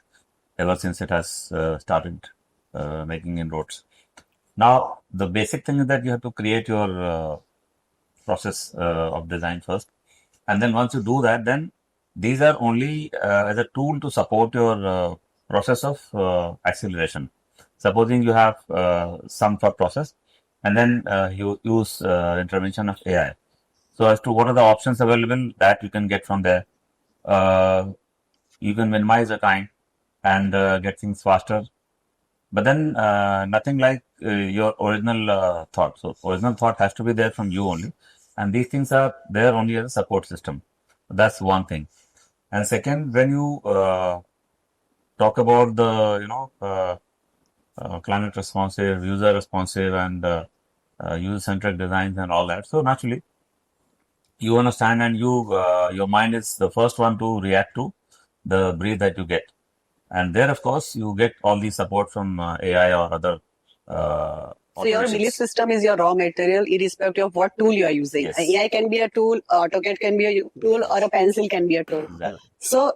ever since it has started making inroads. Now, the basic thing is that you have to create your process of design first, and then once you do that, then these are only as a tool to support your process of acceleration. Supposing you have some thought process, and then you use intervention of AI. So as to what are the options available that you can get from there, you can minimize the time and get things faster. But then nothing like your original thought. So original thought has to be there from you only, and these things are there only as a support system. That's one thing. And second, when you talk about the climate responsive, user responsive, and user-centric designs and all that. So naturally, you understand, and your mind is the first one to react to the brief that you get. And there, of course, you get all the support from AI or other. So your belief system is your raw material, irrespective of what tool you are using. Yes. AI can be a tool, AutoCAD can be a tool, or a pencil can be a tool. Exactly. So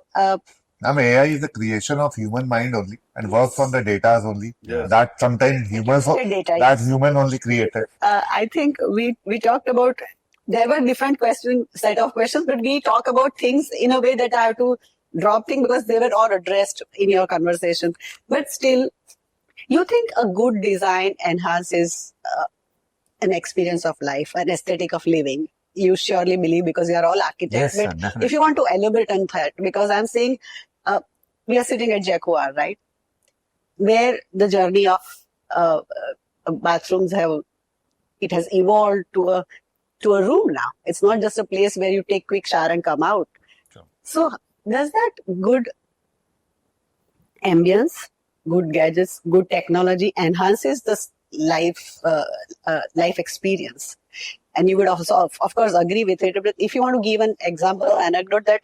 AI is the creation of human mind only and works on the data only. Yes. That sometimes humans, data, that yes. human only created. I think we talked about, there were different set of questions, but we talk about things in a way that I have to drop things because they were all addressed in your conversation. But still, you think a good design enhances an experience of life, an aesthetic of living. You surely believe, because you are all architects. Yes, but definitely. if you want to elaborate on that, because I'm saying we are sitting at Jaquar, right? Where the journey of bathrooms has evolved to a room now. It's not just a place where you take quick shower and come out. Sure. So does that good ambience, good gadgets, good technology enhances the life experience? And you would also, of course, agree with it. But if you want to give an example or anecdote that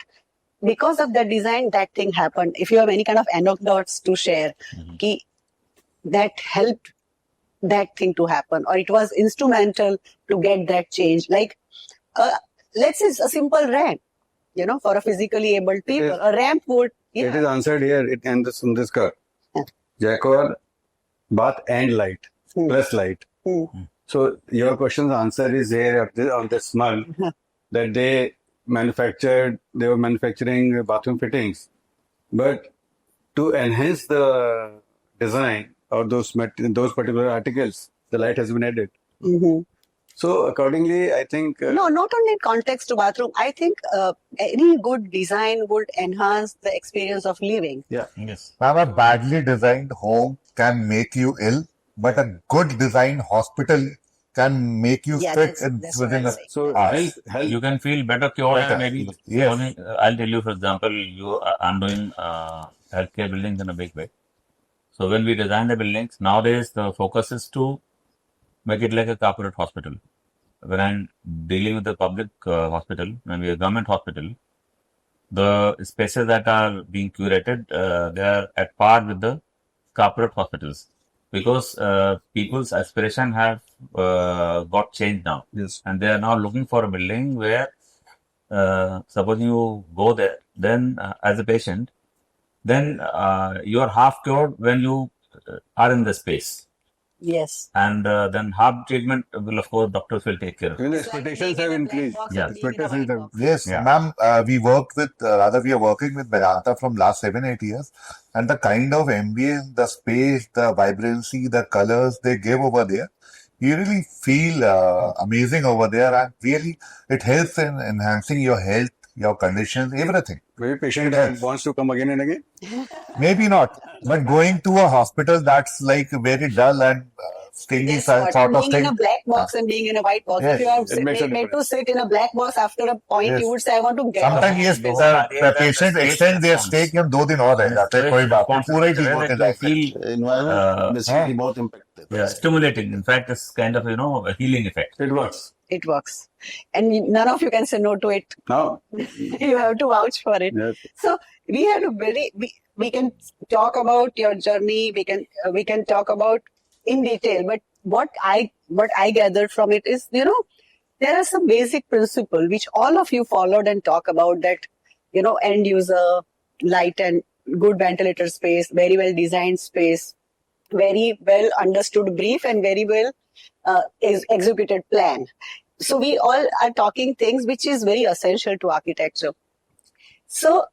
because of that design, that thing happened. If you have any kind of anecdotes to share, that helped that thing to happen, or it was instrumental to get that change. Like, let's say a simple ramp, for a physically able people, a ramp would. Yeah. It is answered here in this curve. Jaquar, bath and light, plus light. So your question's answer is here on this mug that they were manufacturing bathroom fittings, but to enhance the design of those particular articles, the light has been added. So accordingly, I think no, not only in context to bathroom. I think any good design would enhance the experience of living. Yeah. Yes. Now, a badly designed home can make you ill, but a good designed hospital can make you fit that's within what a I'm so hours. health. You can feel better cured, and maybe Yes. I'll tell you, for example, I'm doing healthcare buildings in a big way. So when we design the buildings, nowadays the focus is to make it like a corporate hospital. When I'm dealing with the public hospital, maybe a government hospital, the spaces that are being curated, they are at par with the corporate hospitals, because people's aspiration have got changed now. Yes. And they are now looking for a building where, suppose you go there, then as a patient, then you are half cured when you are in the space. Yes. And then half treatment will, of course, doctors will take care of. Even the expectations have increased. Yeah. Expectations have. Yes, Yeah. ma'am, we are working with Vedanta from last 7-8 years, and the kind of ambience, the space, the vibrancy, the colors they give over there, you really feel amazing over there, and really it helps in enhancing your health, your conditions, everything. Maybe patient that wants to come again and again. Maybe not, but going to a hospital that's like very dull and stingy Yes, sort but of being thing. in a black box and being in a white box. Yes, If you are it makes a made to difference. sit in a black box, after a point, Yes. you would say, I want to get out. Sometimes yes, the patient extend their stay कि हम 2 दिन और रह जाते हैं, कोई बात नहीं, पूरा ही ठीक होते जाएंगे. feel Environment basically बहुत impact देता है. stimulating. In fact, it's kind of a healing effect. It works. It works. And none of you can say no to it. Now, You have to vouch for it. yes. So we have to we can talk about your journey. We can talk about in detail. But what I gathered from it is, there are some basic principles which all of you followed and talk about, that, end user, light and good ventilator space, very well designed space, very well understood brief, and very well executed plan. So we all are talking things which is very essential to architecture. So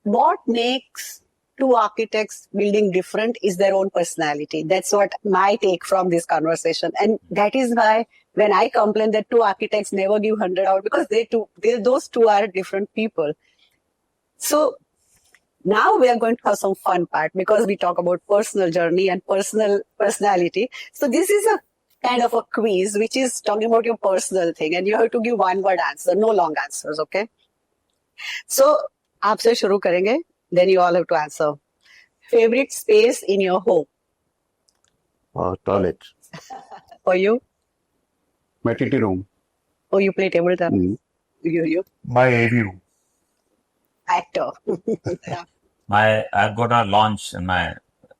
what makes two architects building different is their own personality. That's what my take from this conversation. And that is why when I complain that two architects never give 100 out, because those two are different people. So now we are going to have some fun part, because we talk about personal journey and personal personality. So this is a kind of a quiz which is talking about your personal thing, and you have to give one word answer, no long answers, okay? So आपसे शुरू करेंगे, then you all have to answer. Favorite space in your home? Toilet. For you? My TT room. Oh, you play table tennis? Mm. You? My AV room. Actor. Yeah. I've got a lounge in my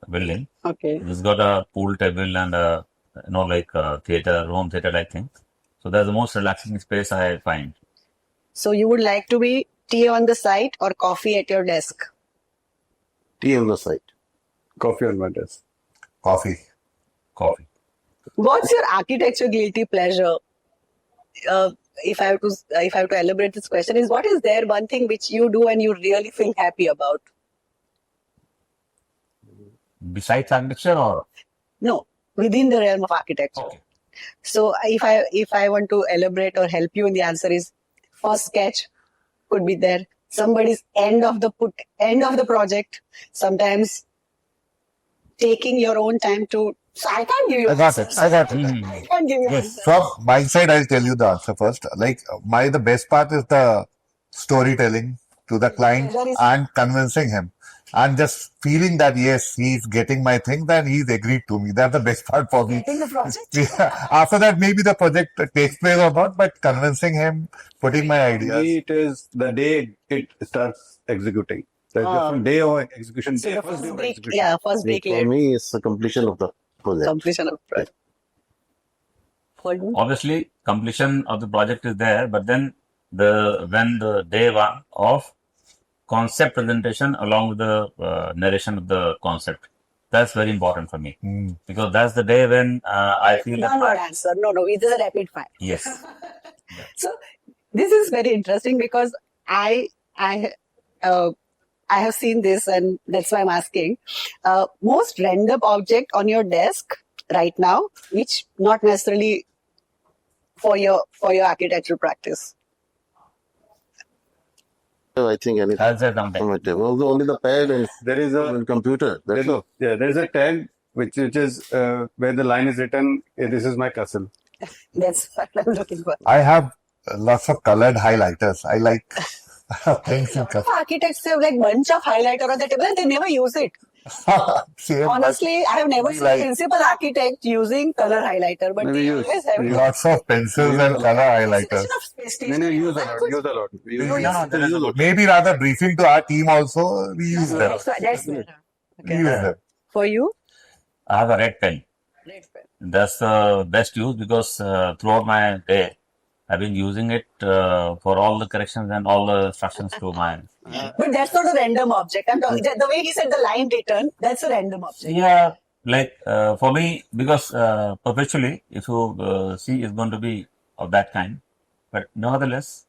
building. Okay. It's got a pool table and a home theater like thing. So that's the most relaxing space I find. So you would like to be tea on the side or coffee at your desk? Tea on the side. Coffee on my desk. Coffee. Coffee. What's your architecture guilty pleasure? If I have to elaborate this question, is what is there one thing which you do and you really feel happy about? Besides architecture or? No, within the realm of architecture. Okay. So if I want to elaborate or help you in the answer is, first sketch could be there. Somebody's end of the project. Sometimes taking your own time to. So I can't give you. I got it. answers. I got it. I can't give you. answers. From my side, I'll tell you the answer first. The best part is the storytelling to the client That is- and convincing him. And just feeling that, yes, he's getting my thing, then he's agreed to me. That's the best part for me. Getting the project. Yeah. After that, maybe the project takes place or not, but convincing him, putting my For ideas. me, it is the day it starts executing. There's different day of execution. So your First first day of break, execution. yeah, first break For later. me, it's the completion of the project. Completion of project. For you? Obviously, completion of the project is there, but then when the day one of concept presentation along with the narration of the concept, that's very important for me, because that's the day when I feel One word that answer. No, it is a rapid fire. yes, So this is very interesting, because I have seen this, and that's why I'm asking. Most random object on your desk right now, which not necessarily for your architectural practice. I think anything that's something. on my table. Only the pad and There is a computer. That's all. there's a tag which is where the line is written. This is my castle. That's what I'm looking for. I have lots of colored highlighters. I like things in color. Architects have like bunch of highlighter on the table and they never use it. Same, Honestly, I have never seen a principal architect using color highlighter, but they always have it. lots of pencils and color highlighters. It's not space No, station. use a lot. Use a lot. Maybe rather briefing to our team also, we use them. That's better. We use them. For you? I have a red pen. Red pen. That's the best use, because throughout my day, I've been using it for all the corrections and all the instructions to my. But that's not a random object. I'm talking the way he said the line written, that's a random object. Yeah, like for me, because perpetually, if you see, is going to be of that kind. But nevertheless,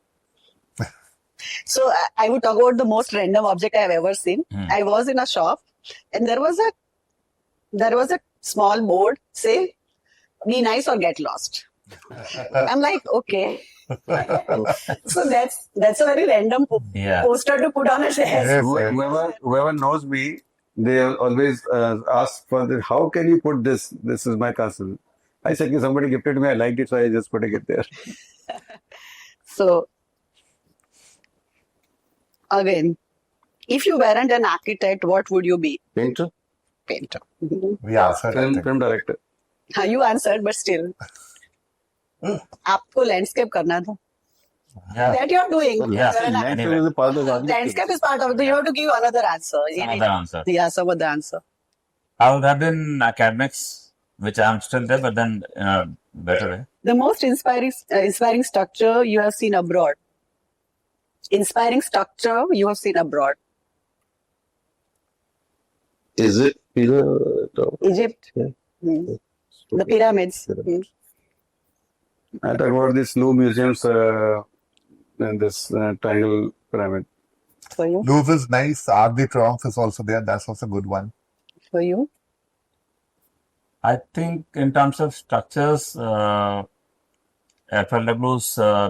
So I would talk about the most random object I have ever seen. I was in a shop and there was a small board, say, be nice or get lost. I'm like, okay. So that's a very random yeah. poster to put on a desk. Yes, yes. Whoever knows me, they always ask for the, how can you put this? This is my castle. I said, somebody gifted me, I liked it, so I just putting it there. So, again, if you weren't an architect, what would you be? Painter? Painter. We answered. I think. Film director. You answered, but still. आपको landscape करना था. Yeah. That you're doing. Yeah. You're an Landscape Anyway. is a part of Landscape is part of it. You have to give another answer. Some other answer. Yeah, some other answer. I would have been academics, which I'm still there, but then in a better way. The most inspiring structure you have seen abroad. Inspiring structure you have seen abroad. Is it Pisa? Egypt. Yeah. Mm. The pyramids. Pyramids. I talk about these Louvre museums and this triangle pyramid. For you? Louvre is nice. Arc de Triomphe is also there. That's also a good one. For you? I think in terms of structures, FLW's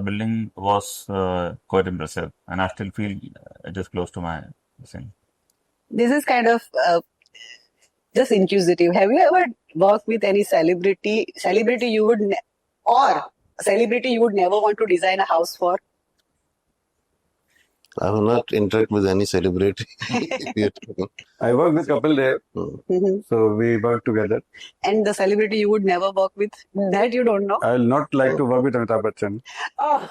building was quite impressive, and I still feel it is close to my thing. This is kind of just inquisitive. Have you ever worked with any celebrity you would or a celebrity you would never want to design a house for? I will not interact with any celebrity. I work with couple there, Mhm. so we work together. And the celebrity you would never work with, that you don't know? I will not like to work with Amitabh Bachchan. Oh.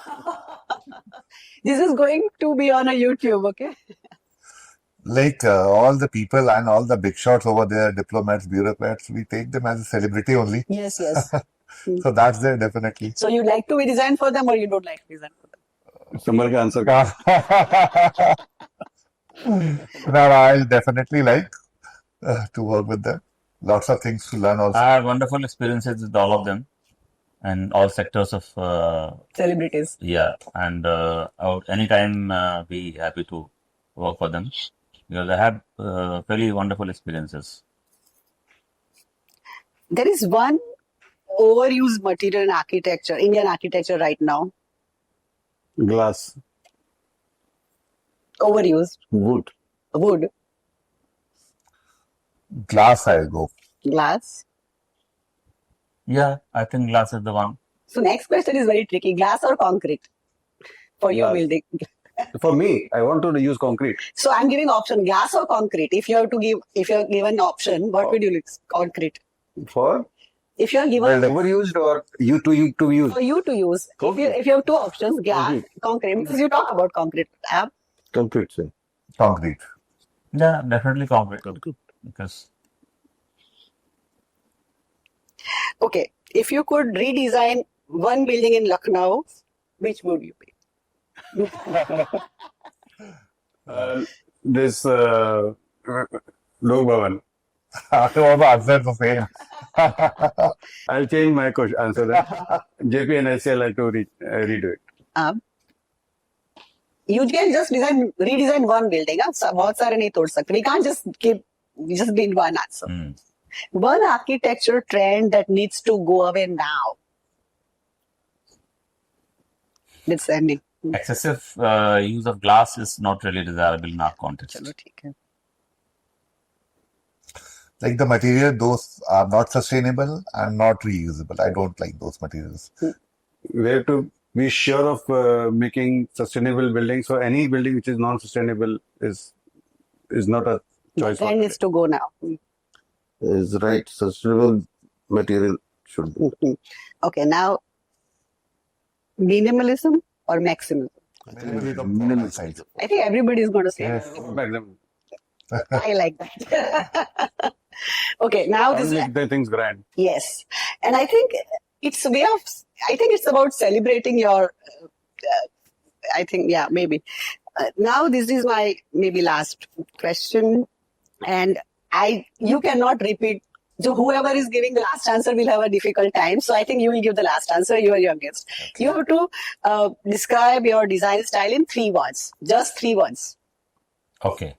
This is going to be on a YouTube, okay? Like all the people and all the big shots over there, diplomats, bureaucrats, we take them as a celebrity only. Yes, yes. So that's there definitely. So you like to be designed for them or you don't like to design for them? Samar ka answer. No, I definitely like to work with them. Lots of things to learn also. I had wonderful experiences with all of them and all sectors of Celebrities. yeah, and anytime be happy to work for them because I had fairly wonderful experiences. There is one overused material in architecture, Indian architecture right now. Glass. Overused. Wood. Wood. Glass, I'll go. Glass. Yeah, I think glass is the one. So next question is very tricky. Glass or concrete for your Glass. building? For me, I want to use concrete. So I'm giving option glass or concrete. If you're given option, what would you use? Concrete. For If you're given overused or you to use. for you to use, if you have two options, glass, concrete, because you talk about concrete. Concrete, sir. Concrete. Yeah, definitely concrete because Okay, if you could redesign one building in Lucknow, which would you be? This Lok Bhavan. All answer the same. I'll change my question, answer that. JP and IC, I like to redo it. You can just redesign one building. बहुत सारे नहीं तोड़ सकते. We can't just need one answer. One architecture trend that needs to go away now. Let's end it. excessive use of glass is not really desirable in our context. चलो ठीक है. Like the material, those are not sustainable and not reusable. I don't like those materials. We have to be sure of making sustainable buildings. So any building which is non-sustainable is not a choice. The trend needs to go now. Is right. Sustainable material should be. Okay, now minimalism or maximalism? Minimal size. I think everybody is going to say Yes. minimalism. I like that. Okay, now this Make the things grand. yes, and I think it's a way of. I think it's about celebrating your. I think maybe. Now this is my maybe last question, and you cannot repeat. So whoever is giving the last answer will have a difficult time. So I think you will give the last answer. You are youngest. Okay. You have to describe your design style in 3 words. Just 3 words. Okay.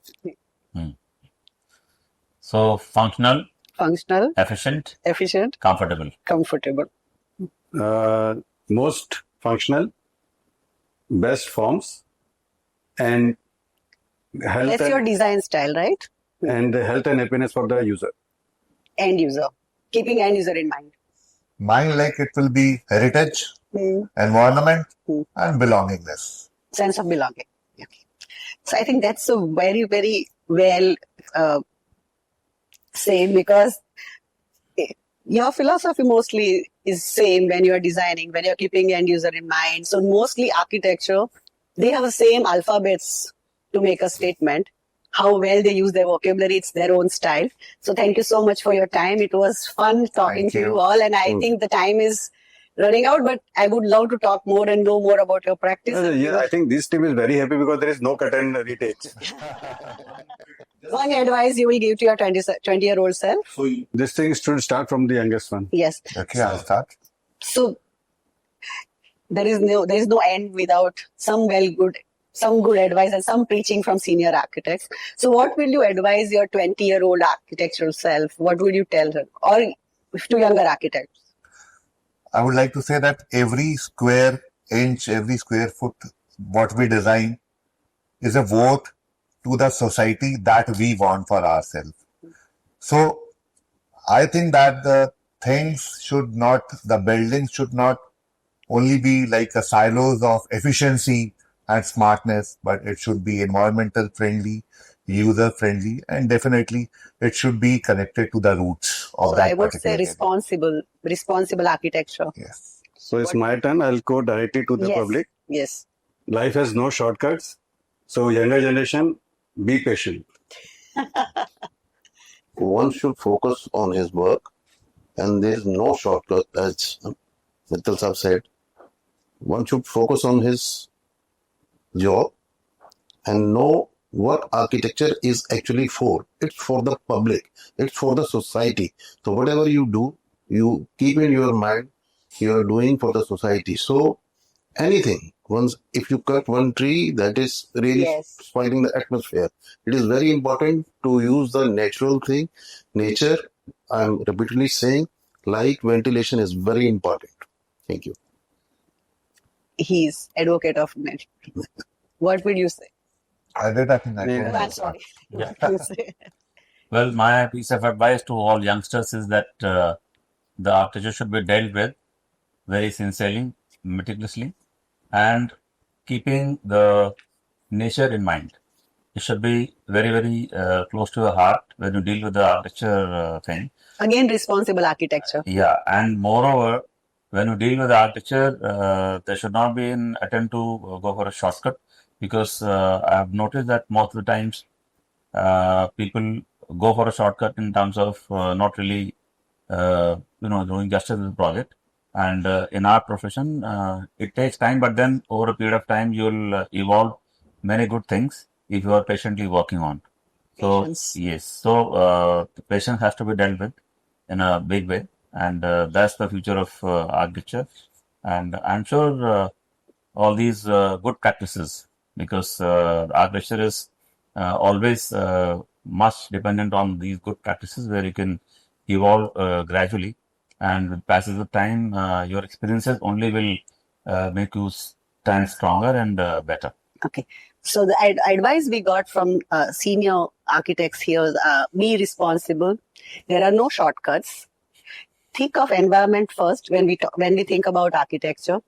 So functional, efficient, comfortable. Most functional, best forms, and health. That's your design style, right? and the health and happiness for the user. End user, keeping end user in mind. Mine, like, it will be heritage, environment, and belongingness. Sense of belonging. Okay. So I think that's a very, very well said, because your philosophy mostly is same when you are designing, when you're keeping end user in mind. So mostly architecture, they have the same alphabets to make a statement. How well they use their vocabulary, it's their own style. So thank you so much for your time. It was fun talking to you all, and I think the time is running out, but I would love to talk more and know more about your practice. Yeah, I think this team is very happy because there is no cut and retakes. One advice you will give to your 20-year-old self? So this thing should start from the youngest one. Yes. Okay, I'll start. So there is no end without some good advice and some preaching from senior architects. So what will you advise your 20-year-old architectural self? What would you tell her? Or to younger architects? I would like to say that every square inch, every square foot, what we design is a vote to the society that we want for ourselves. So I think that the buildings should not only be like a silos of efficiency and smartness, but it should be environmental friendly, user friendly, and definitely it should be connected to the roots of that. I would say particular responsible architecture. Yes. So it's my turn. I'll go directly to the public. Yes. Life has no shortcuts. So younger generation, be patient. One should focus on his work, and there is no shortcut, as Mittal Saab said. One should focus on his job and know what architecture is actually for. It's for the public. It's for the society. So whatever you do, you keep in your mind you are doing for the society. So anything, if you cut one tree, that is really spoiling the atmosphere. It is very important to use the natural thing. Nature, I'm repeatedly saying, light ventilation is very important. Thank you. He's advocate of nature. What would you say? I did, I think I did. I'm sorry. Yeah. What would you say? Well, my piece of advice to all youngsters is that the architecture should be dealt with very sincerely, meticulously, and keeping the nature in mind. It should be very, very close to your heart when you deal with the architecture thing. Again, responsible architecture. Yeah, and moreover, when you deal with the architecture, there should not be an attempt to go for a shortcut, because I've noticed that most of the times people go for a shortcut in terms of not really, doing justice to the project. And in our profession, it takes time, but then over a period of time, you'll evolve many good things if you are patiently working on. So, Patience. yes. So, the patience has to be dealt with in a big way. And that's the future of architecture. And I'm sure all these good practices, because architecture is always much dependent on these good practices where you can evolve gradually. And with passage of time, your experiences only will make you stand stronger and better. Okay. So the advice we got from senior architects here is be responsible. There are no shortcuts. Think of environment first when we think about architecture,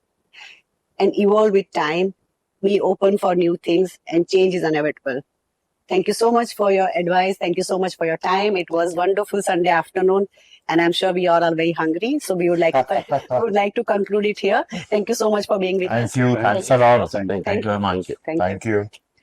and evolve with time. Be open for new things, and change is inevitable. Thank you so much for your advice. Thank you so much for your time. It was wonderful Sunday afternoon, and I'm sure we all are very hungry. So we would like to conclude it here. Thank you so much for being with us. Thank you. Thanks a lot. Thank you very much. Thank you. Thank you.